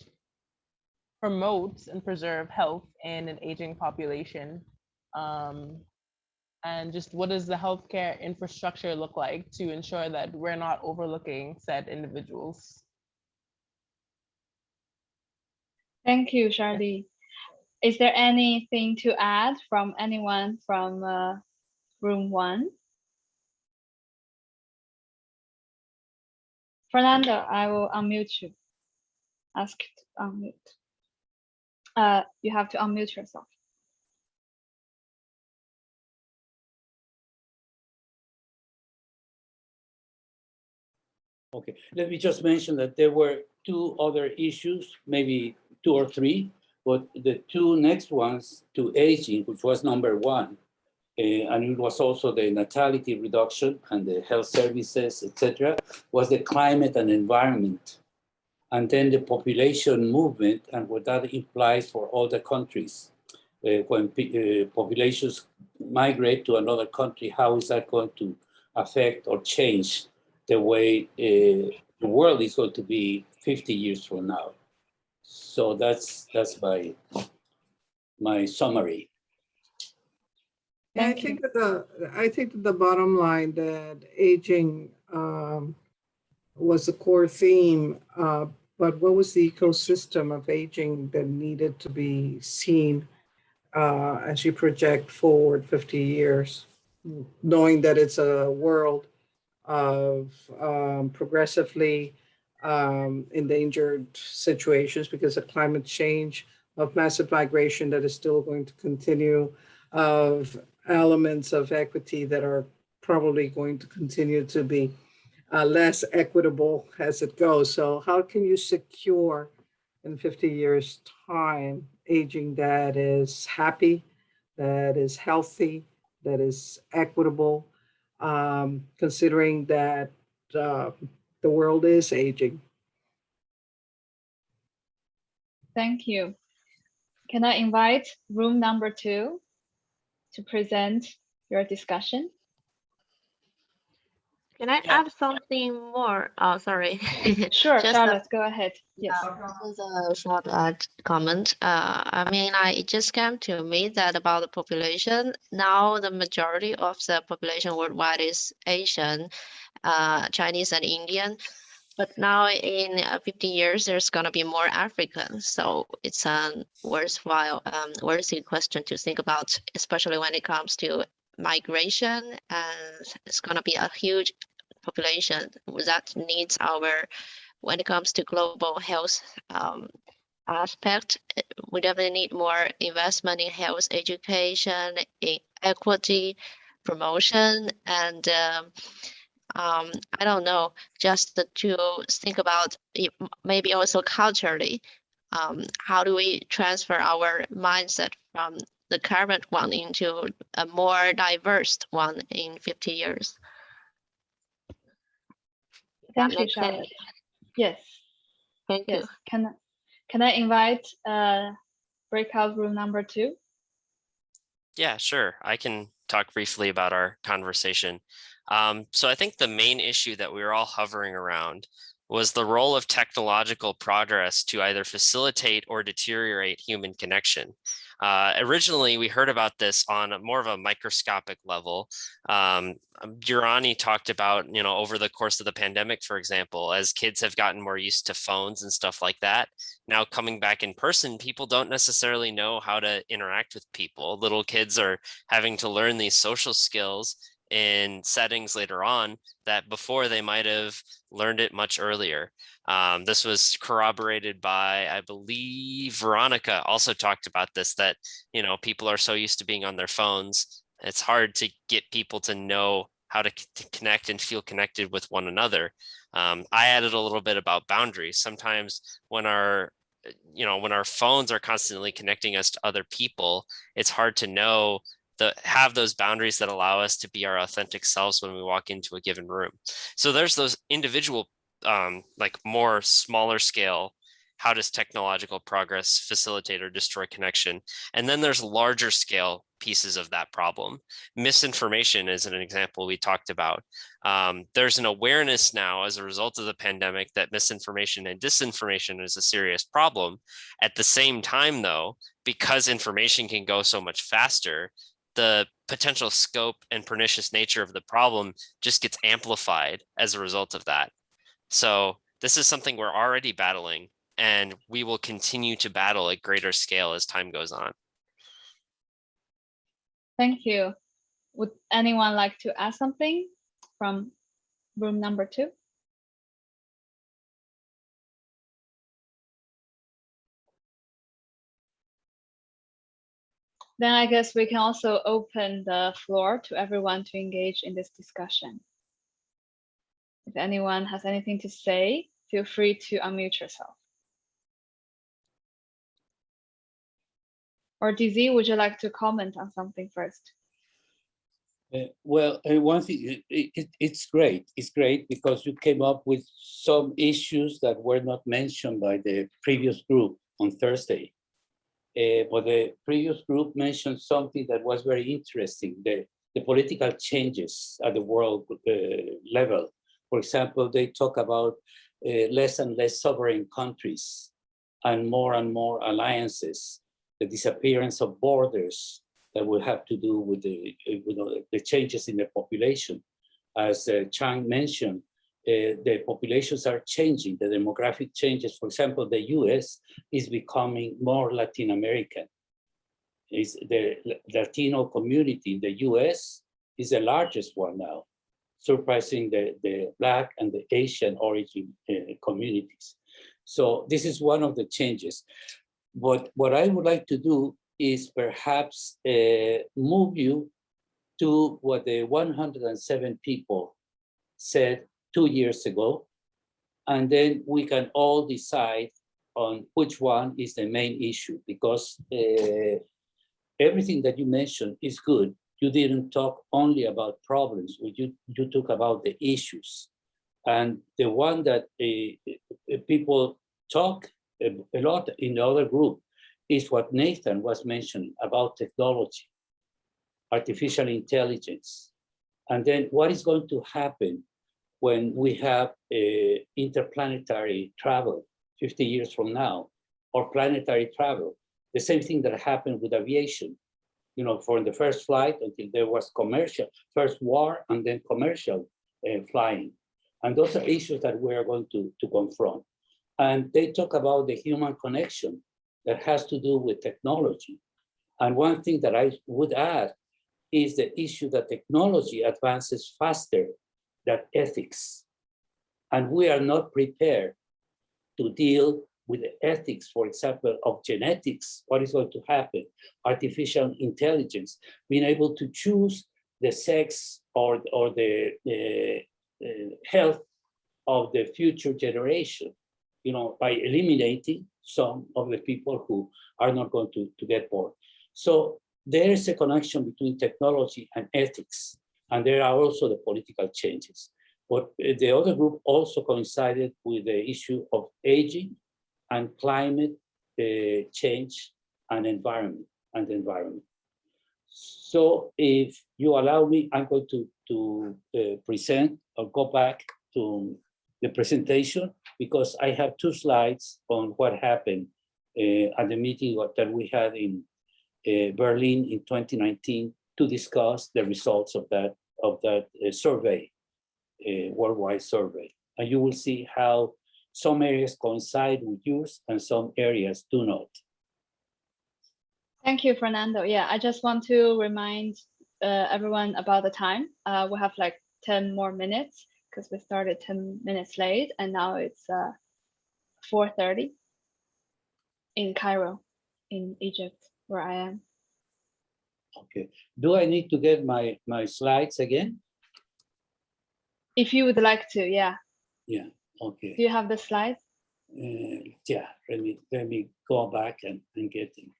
promote and preserve health in an aging population? And just what does the healthcare infrastructure look like to ensure that we're not overlooking said individuals? Thank you, Charlie. Is there anything to add from anyone from room 1? Fernando, I will unmute you. Ask to unmute. You have to unmute yourself. Okay, let me just mention that there were 2 other issues, maybe 2 or 3, but the 2 next ones to aging, which was number 1, and it was also the natality reduction and the health services, etc., was the climate and environment. And then the population movement and what that implies for all the countries. When populations migrate to another country, how is that going to affect or change the way the world is going to be 50 years from now? So that's my summary. I think that the bottom line that aging was the core theme, but what was the ecosystem of aging that needed to be seen as you project forward 50 years, knowing that it's a world of progressively endangered situations because of climate change, of massive migration that is still going to continue, of elements of equity that are probably going to continue to be less equitable as it goes. So how can you secure in 50 years' time aging that is happy, that is healthy, that is equitable, considering that the world is aging? Thank you. Can I invite room number 2 to present your discussion? Can I add something more? Oh, sorry. Sure, Just Charlotte, go ahead. Yes. This is a short comment. I mean, it just came to me that about the population. Now, the majority of the population worldwide is Asian, Chinese, and Indian. But now in 50 years, there's going to be more Africans. So it's a worthy question to think about, especially when it comes to migration. And it's going to be a huge population that needs when it comes to global health aspect, we definitely need more investment in health education, in equity, promotion, and I don't know, just to think about it, maybe also culturally, how do we transfer our mindset from the current one into a more diverse one in 50 years? Thank you, Charlotte. Yes. Thank you. Can I invite breakout room number 2? Yeah, sure. I can talk briefly about our conversation. So I think the main issue that we were all hovering around was the role of technological progress to either facilitate or deteriorate human connection. Originally, we heard about this on more of a microscopic level. Urani talked about, over the course of the pandemic, for example, as kids have gotten more used to phones and stuff like that. Now coming back in person, people don't necessarily know how to interact with people. Little kids are having to learn these social skills in settings later on that before they might have learned it much earlier. This was corroborated by, I believe, Veronica also talked about this, that, people are so used to being on their phones. It's hard to get people to know how to connect and feel connected with one another. I added a little bit about boundaries. Sometimes when our phones are constantly connecting us to other people, it's hard to know have those boundaries that allow us to be our authentic selves when we walk into a given room. So there's those individual, like more smaller scale, how does technological progress facilitate or destroy connection? And then there's larger scale pieces of that problem. Misinformation is an example we talked about. There's an awareness now as a result of the pandemic that misinformation and disinformation is a serious problem. At the same time, though, because information can go so much faster, the potential scope and pernicious nature of the problem just gets amplified as a result of that. So this is something we're already battling, and we will continue to battle at greater scale as time goes on. Thank you. Would anyone like to add something from room number 2? Then I guess we can also open the floor to everyone to engage in this discussion. If anyone has anything to say, feel free to unmute yourself. Or DZ, would you like to comment on something first? Well, one thing, it's great. It's great because you came up with some issues that were not mentioned by the previous group on Thursday. But the previous group mentioned something that was very interesting, the political changes at the world level. For example, they talk about less and less sovereign countries and more alliances, the disappearance of borders that will have to do with the changes in the population. As Chang mentioned, the populations are changing, the demographic changes. For example, the US is becoming more Latin American. The Latino community in the US is the largest one now, surpassing the Black and the Asian origin communities. So this is one of the changes. But what I would like to do is perhaps move you to what the 107 people said 2 years ago, and then we can all decide on which one is the main issue, because everything that you mentioned is good. You didn't talk only about problems, you talk about the issues. And the one that people talk a lot in the other group is what Nathan was mentioning about technology, artificial intelligence. And then what is going to happen when we have interplanetary travel 50 years from now, or planetary travel? The same thing that happened with aviation, for the first flight until there was commercial, first war and then commercial flying. And those are issues that we are going to confront. And they talk about the human connection that has to do with technology. And one thing that I would add is the issue that technology advances faster than ethics. And we are not prepared to deal with the ethics, for example, of genetics. What is going to happen? Artificial intelligence, being able to choose the sex or the health of the future generation, by eliminating some of the people who are not going to get born. So there is a connection between technology and ethics, and there are also the political changes. But the other group also coincided with the issue of aging and climate change and environment. So if you allow me, I'm going to present or go back to the presentation because I have 2 slides on what happened at the meeting that we had in Berlin in 2019 to discuss the results of that survey, worldwide survey. And you will see how some areas coincide with yours and some areas do not. Thank you, Fernando. Yeah, I just want to remind everyone about the time. We have like 10 more minutes because we started 10 minutes late and now it's 4:30 in Cairo, in Egypt, where I am. Okay. Do I need to get my slides again? If you would like to, yeah. Yeah, okay. Do you have the slides? Yeah, let me go back and get them.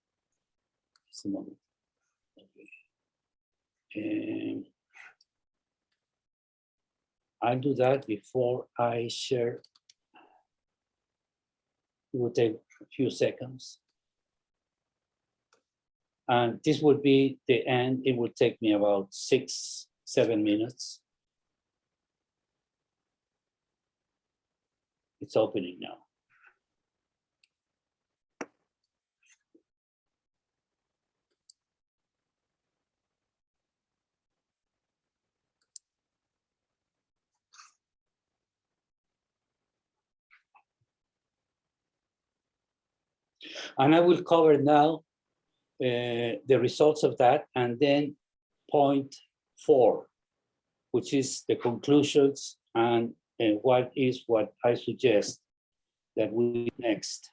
Just a moment. Okay. I'll do that before I share. It will take a few seconds. And this would be the end. It will take me about 6-7 minutes. It's opening now. And I will cover now the results of that, and then point 4, which is the conclusions and what I suggest that we do next.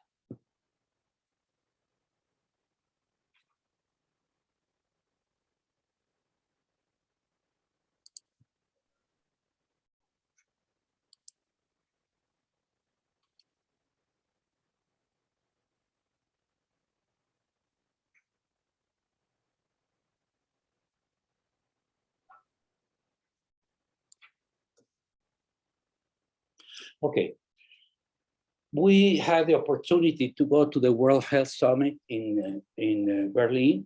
Okay. We had the opportunity to go to the World Health Summit in Berlin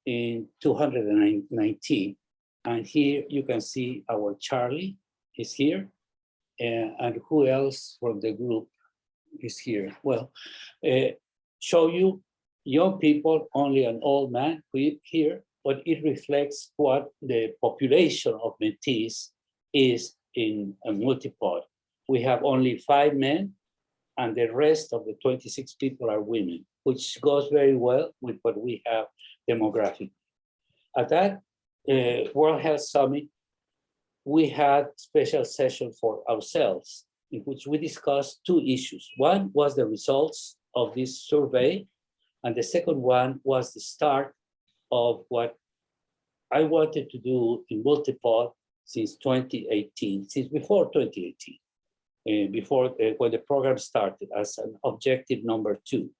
in 2019. And here you can see our Charlie is here. And who else from the group is here? Well, show you young people, only an old man here, but it reflects what the population of mentees is in a MultiPOD. We have only 5 men, and the rest of the 26 people are women, which goes very well with what we have demographically. At that World Health Summit, we had special session for ourselves in which we discussed 2 issues. One was the results of this survey, and the second one was the start of what I wanted to do in MultiPOD since 2018, since before 2018. Before when the program started as an objective number 2.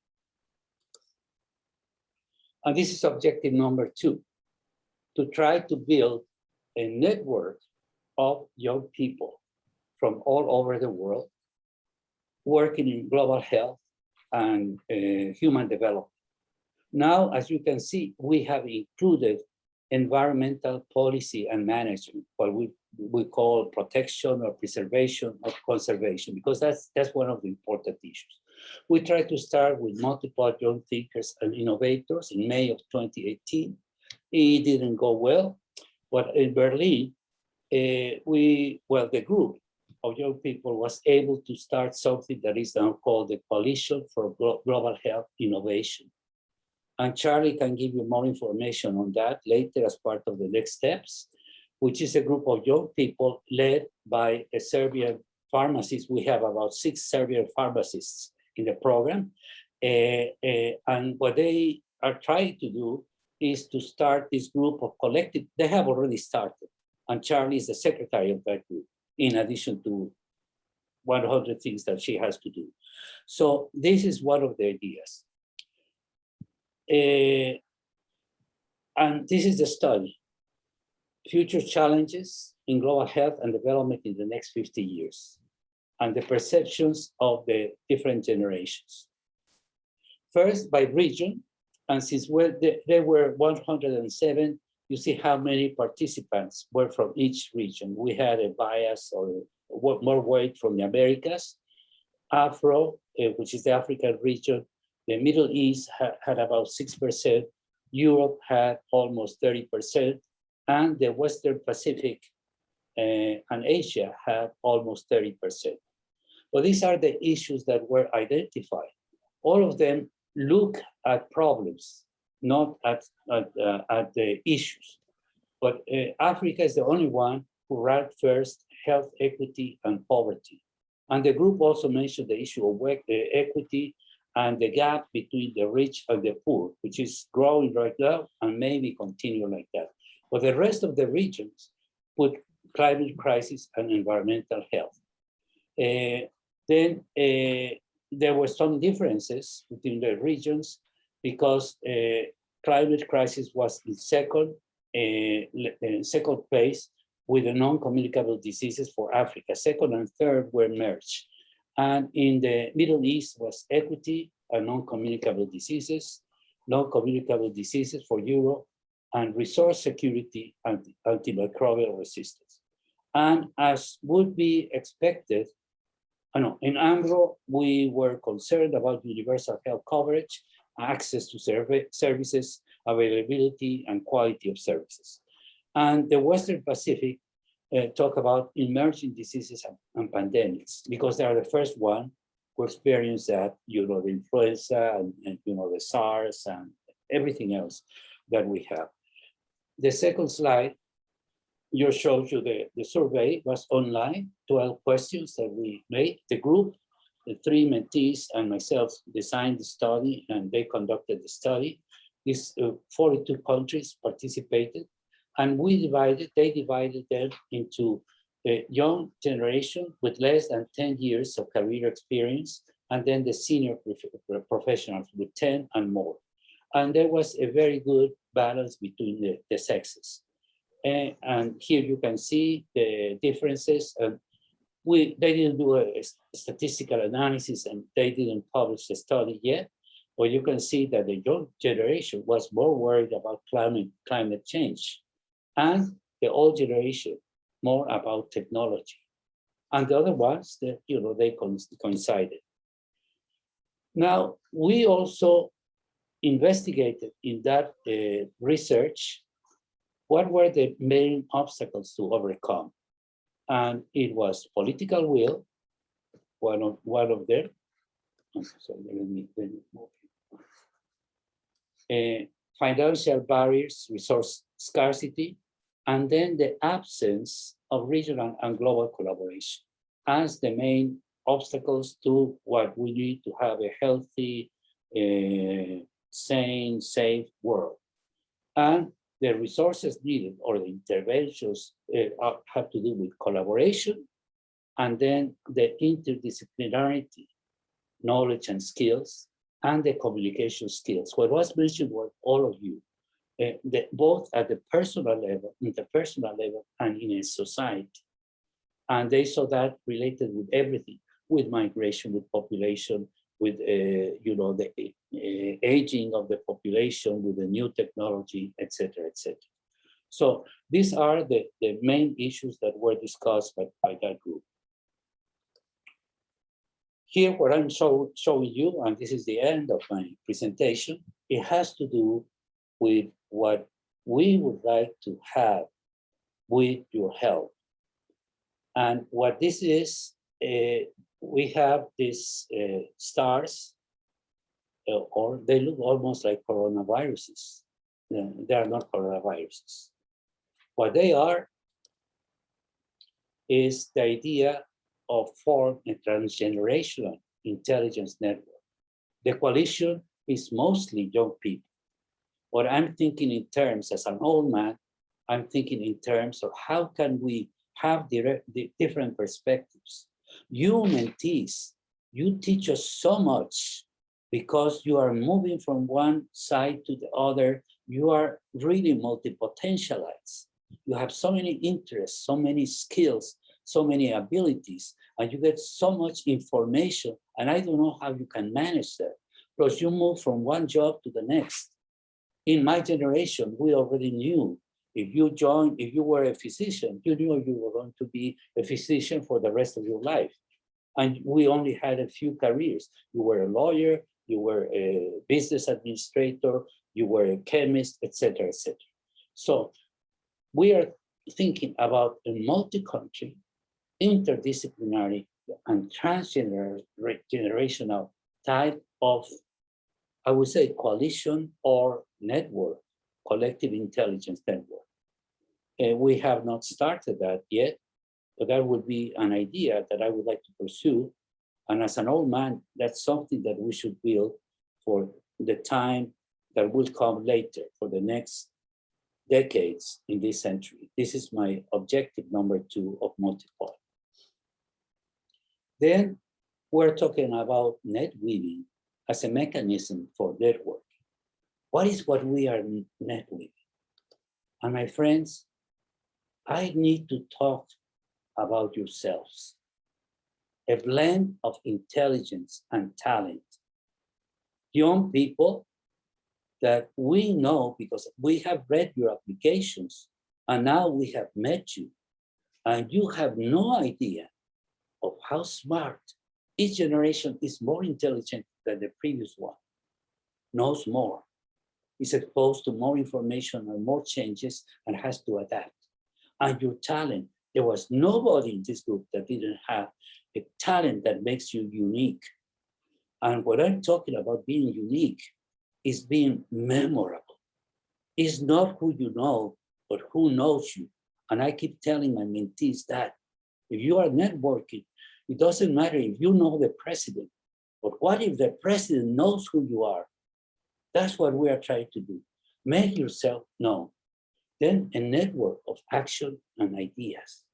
And this is objective number 2, to try to build a network of young people from all over the world working in global health and human development. Now, as you can see, we have included environmental policy and management, what we call protection or preservation or conservation, because that's one of the important issues. We tried to start with MultiPOD Young Thinkers and Innovators in May of 2018. It didn't go well, but in Berlin, the group of young people was able to start something that is now called the Coalition for Global Health Innovation. And Charlie can give you more information on that later as part of the next steps, which is a group of young people led by a Serbian pharmacist. We have about 6 Serbian pharmacists in the program. And what they are trying to do is to start this group of collective, they have already started. And Charlie is the secretary of that group, in addition to 100 things that she has to do. So this is one of the ideas. And this is the study, future challenges in global health and development in the next 50 years, and the perceptions of the different generations. First, by region, and since there were 107, you see how many participants were from each region. We had a bias or more weight from the Americas. Afro, which is the African region, the Middle East had about 6%, Europe had almost 30%, and the Western Pacific and Asia had almost 30%. But these are the issues that were identified. All of them look at problems, not at the issues. But Africa is the only one who ranked first health, equity, and poverty. And the group also mentioned the issue of equity and the gap between the rich and the poor, which is growing right now and maybe continue like that. But the rest of the regions put climate crisis and environmental health. Then there were some differences between the regions because climate crisis was in second place with the non-communicable diseases for Africa. Second and third were merged. And in the Middle East was equity and non-communicable diseases for Europe, and resource security and antimicrobial resistance. And as would be expected, in Anglo, we were concerned about universal health coverage, access to services, availability, and quality of services. And the Western Pacific talk about emerging diseases and pandemics, because they are the first one who experience that, the influenza and the SARS and everything else that we have. The second slide shows you the survey was online, 12 questions that we made. The group, the 3 mentees and myself designed the study and they conducted the study. These 42 countries participated and they divided them into a young generation with less than 10 years of career experience, and then the senior professionals with 10 and more. And there was a very good balance between the sexes. And here you can see the differences. They didn't do a statistical analysis and they didn't publish the study yet, but you can see that the young generation was more worried about climate change, and the old generation more about technology. And the other ones, they coincided. Now, we also investigated in that research what were the main obstacles to overcome. And it was political will, one of them. Financial barriers, resource scarcity, and then the absence of regional and global collaboration as the main obstacles to what we need to have a healthy, sane, safe world. And the resources needed or the interventions have to do with collaboration, and then the interdisciplinarity, knowledge and skills, and the communication skills. What was mentioned was all of you, both at the personal level, interpersonal level, and in a society. And they saw that related with everything, with migration, with population, with the aging of the population, with the new technology, etc., etc. So these are the main issues that were discussed by that group. Here, what I'm showing you, and this is the end of my presentation, it has to do with what we would like to have with your help. And what this is, we have these stars, or they look almost like coronaviruses. They are not coronaviruses. What they are is the idea of form a transgenerational intelligence network. The coalition is mostly young people. What I'm thinking in terms, as an old man, I'm thinking in terms of how can we have the different perspectives. You mentees, you teach us so much because you are moving from one side to the other. You are really multi-potentialized. You have so many interests, so many skills, so many abilities, and you get so much information, and I don't know how you can manage that. Plus you move from one job to the next. In my generation, we already knew If you were a physician, you knew you were going to be a physician for the rest of your life. And we only had a few careers. You were a lawyer, you were a business administrator, you were a chemist, etc., etc. So we are thinking about a multi-country, interdisciplinary, and transgenerational type of, I would say, coalition or network, collective intelligence network. We have not started that yet, but that would be an idea that I would like to pursue. And as an old man, that's something that we should build for the time that will come later, for the next decades in this century. This is my objective number 2 of MultiPOD. Then we're talking about netweaving as a mechanism for networking. What is what we are netweaving? And my friends, I need to talk about yourselves. A blend of intelligence and talent. Young people that we know because we have read your applications and now we have met you, and you have no idea of how smart. Each generation is more intelligent than the previous one, knows more, is exposed to more information and more changes and has to adapt. And your talent, there was nobody in this group that didn't have a talent that makes you unique. And what I'm talking about being unique is being memorable. It's not who you know, but who knows you. And I keep telling my mentees that if you are networking, it doesn't matter if you know the president, but what if the president knows who you are? That's what we are trying to do. Make yourself known. Then a network of action and ideas.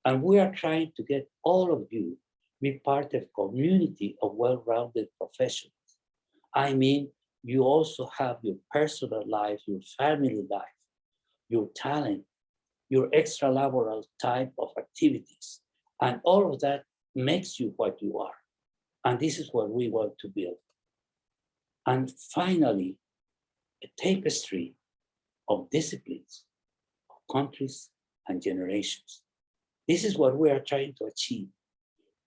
And we are trying to get all of you be part of a community of well-rounded professionals. I mean, you also have your personal life, your family life, your talent, your extralaboral type of activities. And all of that makes you what you are. And this is what we want to build. And finally, a tapestry of disciplines, of countries and generations. This is what we are trying to achieve.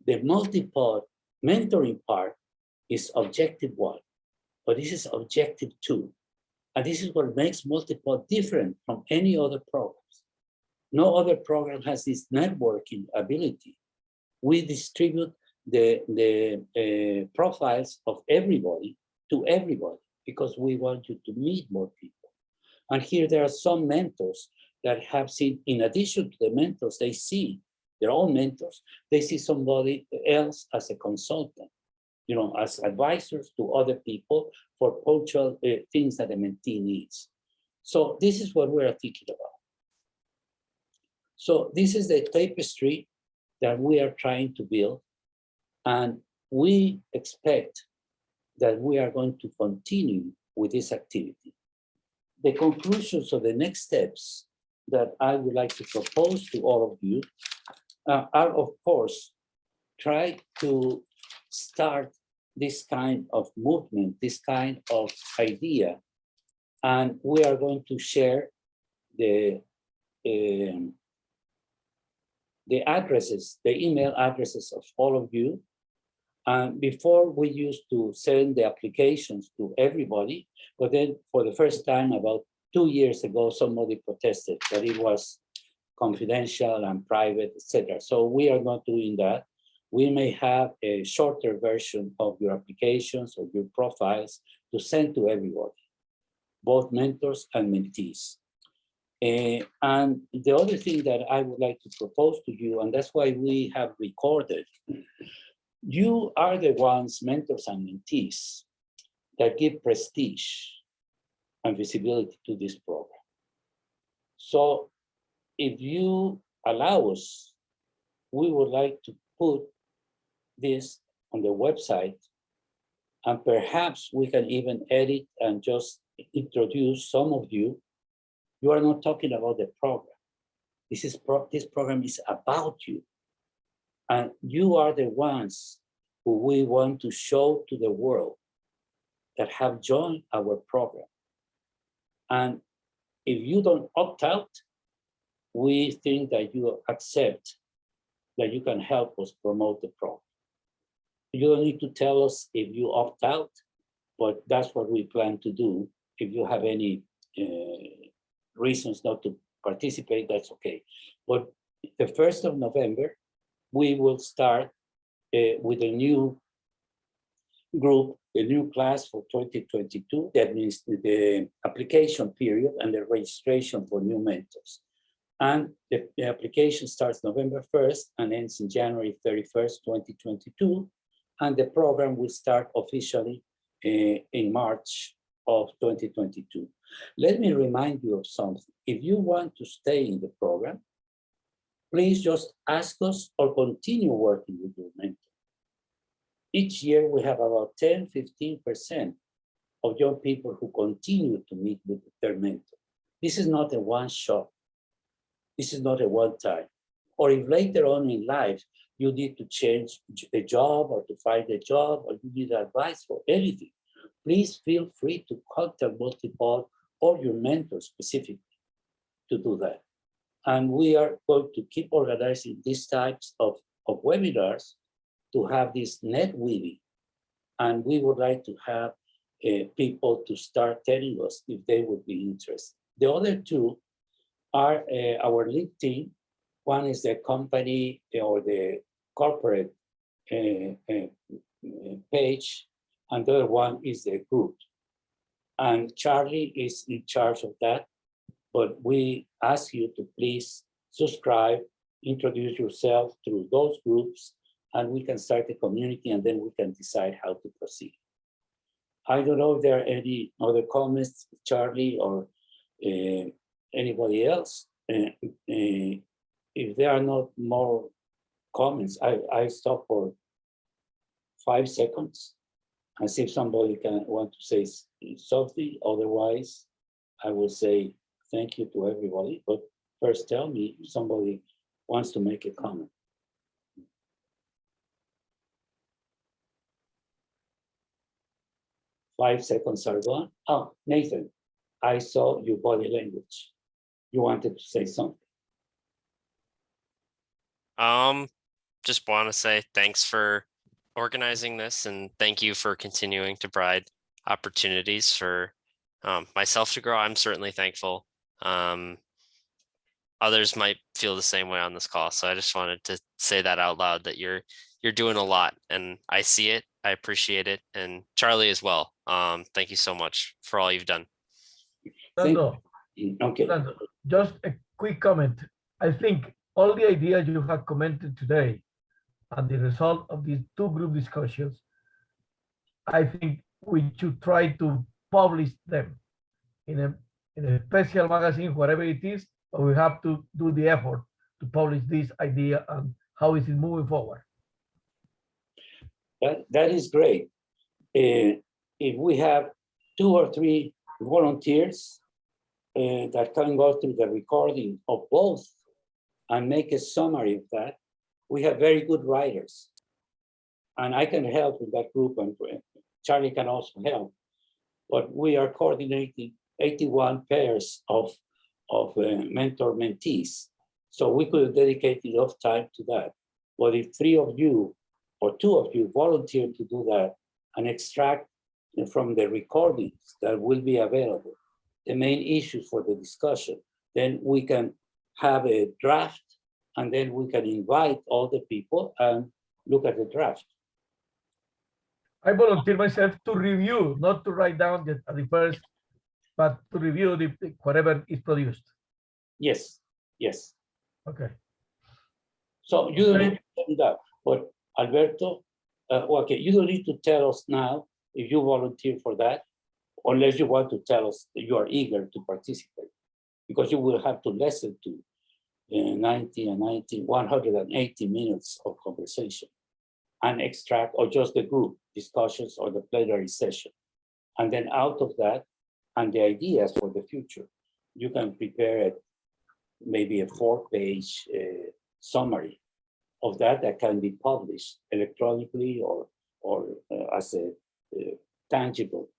The MultiPOD mentoring part is objective 1, but this is objective 2. And this is what makes MultiPOD different from any other programs. No other program has this networking ability. We distribute the profiles of everybody to everybody because we want you to meet more people. And here there are some mentors that have seen, in addition to the mentors they see, their own mentors, they see somebody else as a consultant, you know, as advisors to other people for cultural things that a mentee needs. So this is what we're thinking about. So this is the tapestry that we are trying to build. And we expect that we are going to continue with this activity. The conclusions of the next steps that I would like to propose to all of you are, of course, try to start this kind of movement, this kind of idea. And we are going to share the addresses, the email addresses of all of you. And before we used to send the applications to everybody, but then for the first time about 2 years ago, somebody protested that it was confidential and private, etc. So we are not doing that. We may have a shorter version of your applications or your profiles to send to everybody, both mentors and mentees. And the other thing that I would like to propose to you, and that's why we have recorded, you are the ones, mentors and mentees, that give prestige and visibility to this program. So if you allow us, we would like to put this on the website, and perhaps we can even edit and just introduce some of you. You are not talking about the program. This program is about you. And you are the ones who we want to show to the world that have joined our program. And If you don't opt out, we think that you accept that you can help us promote the program. You don't need to tell us if you opt out, but that's what we plan to do. If you have any reasons not to participate, that's okay. But the 1st of November, we will start with a new group, a new class for 2022. That means the application period and the registration for new mentors. And the application starts November 1st and ends in January 31st, 2022. And the program will start officially in March of 2022. Let me remind you of something. If you want to stay in the program, please just ask us or continue working with your mentor. Each year we have about 10–15% of young people who continue to meet with their mentor. This is not a one shot. This is not a one time. Or if later on in life you need to change a job or to find a job or you need advice for anything, please feel free to contact MultiPOD or your mentor specifically to do that. And we are going to keep organizing these types of webinars to have this netweaving. And we would like to have people to start telling us if they would be interested. The other two are our lead team. One is the company or the corporate page, and the other one is the group. And Charlie is in charge of that, but we ask you to please subscribe, introduce yourself through those groups, and we can start a community and then we can decide how to proceed. I don't know if there are any other comments, Charlie or anybody else. If there are not more comments, I stop for 5 seconds and see if somebody can want to say something. Otherwise, I will say thank you to everybody. But first, tell me if somebody wants to make a comment. Five seconds are gone. Oh, Nathan, I saw your body language. You wanted to say something. Just want to say thanks for organizing this and thank you for continuing to provide opportunities for myself to grow. I'm certainly thankful. Others might feel the same way on this call. So I just wanted to say that out loud, that you're doing a lot and I see it, I appreciate it. And Charlie as well. Thank you so much for all you've done. Fernando, okay. Fernando, just a quick comment. I think all the ideas you have commented today and the result of these two group discussions, I think we should try to publish them in a special magazine, whatever it is, but we have to do the effort to publish this idea and how is it moving forward. That is great. If we have 2 or 3 volunteers that can go through the recording of both and make a summary of that, we have very good writers. And I can help in that group, and Charlie can also help. But we are coordinating 81 pairs of mentor-mentees. So we could dedicate enough time to that. But if 3 of you or 2 of you volunteer to do that and extract from the recordings that will be available the main issues for the discussion, then we can have a draft and then we can invite all the people and look at the draft. I volunteer myself to review, not to write down the first, but to review whatever is produced. Yes, yes. Okay. So you don't need to tell me that, but Alberto, okay, you don't need to tell us now if you volunteer for that, unless you want to tell us that you are eager to participate, because you will have to listen to 180 minutes of conversation and extract, or just the group discussions or the plenary session. And then out of that, and the ideas for the future, you can prepare maybe a 4-page summary of that can be published electronically or as a tangible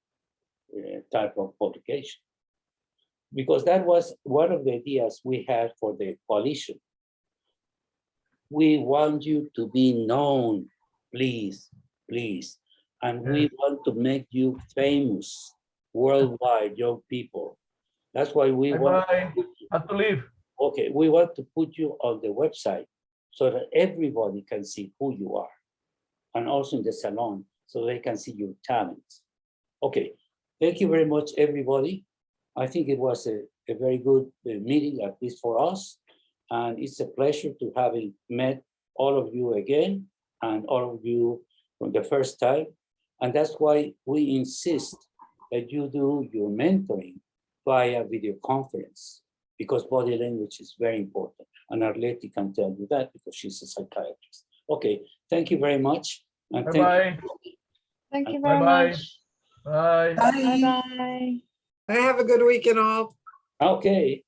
type of publication. because that was one of the ideas we had for the coalition. We want you to be known, please, please. And we want to make you famous worldwide, young people. That's why we want have to leave. Okay, we want to put you on the website so that everybody can see who you are, and also in the salon so they can see your talents. Okay, thank you very much, everybody. I think it was a very good meeting, at least for us, and it's a pleasure to having met all of you again and all of you from the first time. And that's why we insist that you do your mentoring via video conference, because body language is very important. And Arleti can tell you that because she's a psychiatrist. Okay, thank you very much. And Bye-bye. Thank you very Bye-bye. much. Bye. Bye-bye. Have a good weekend all. Okay.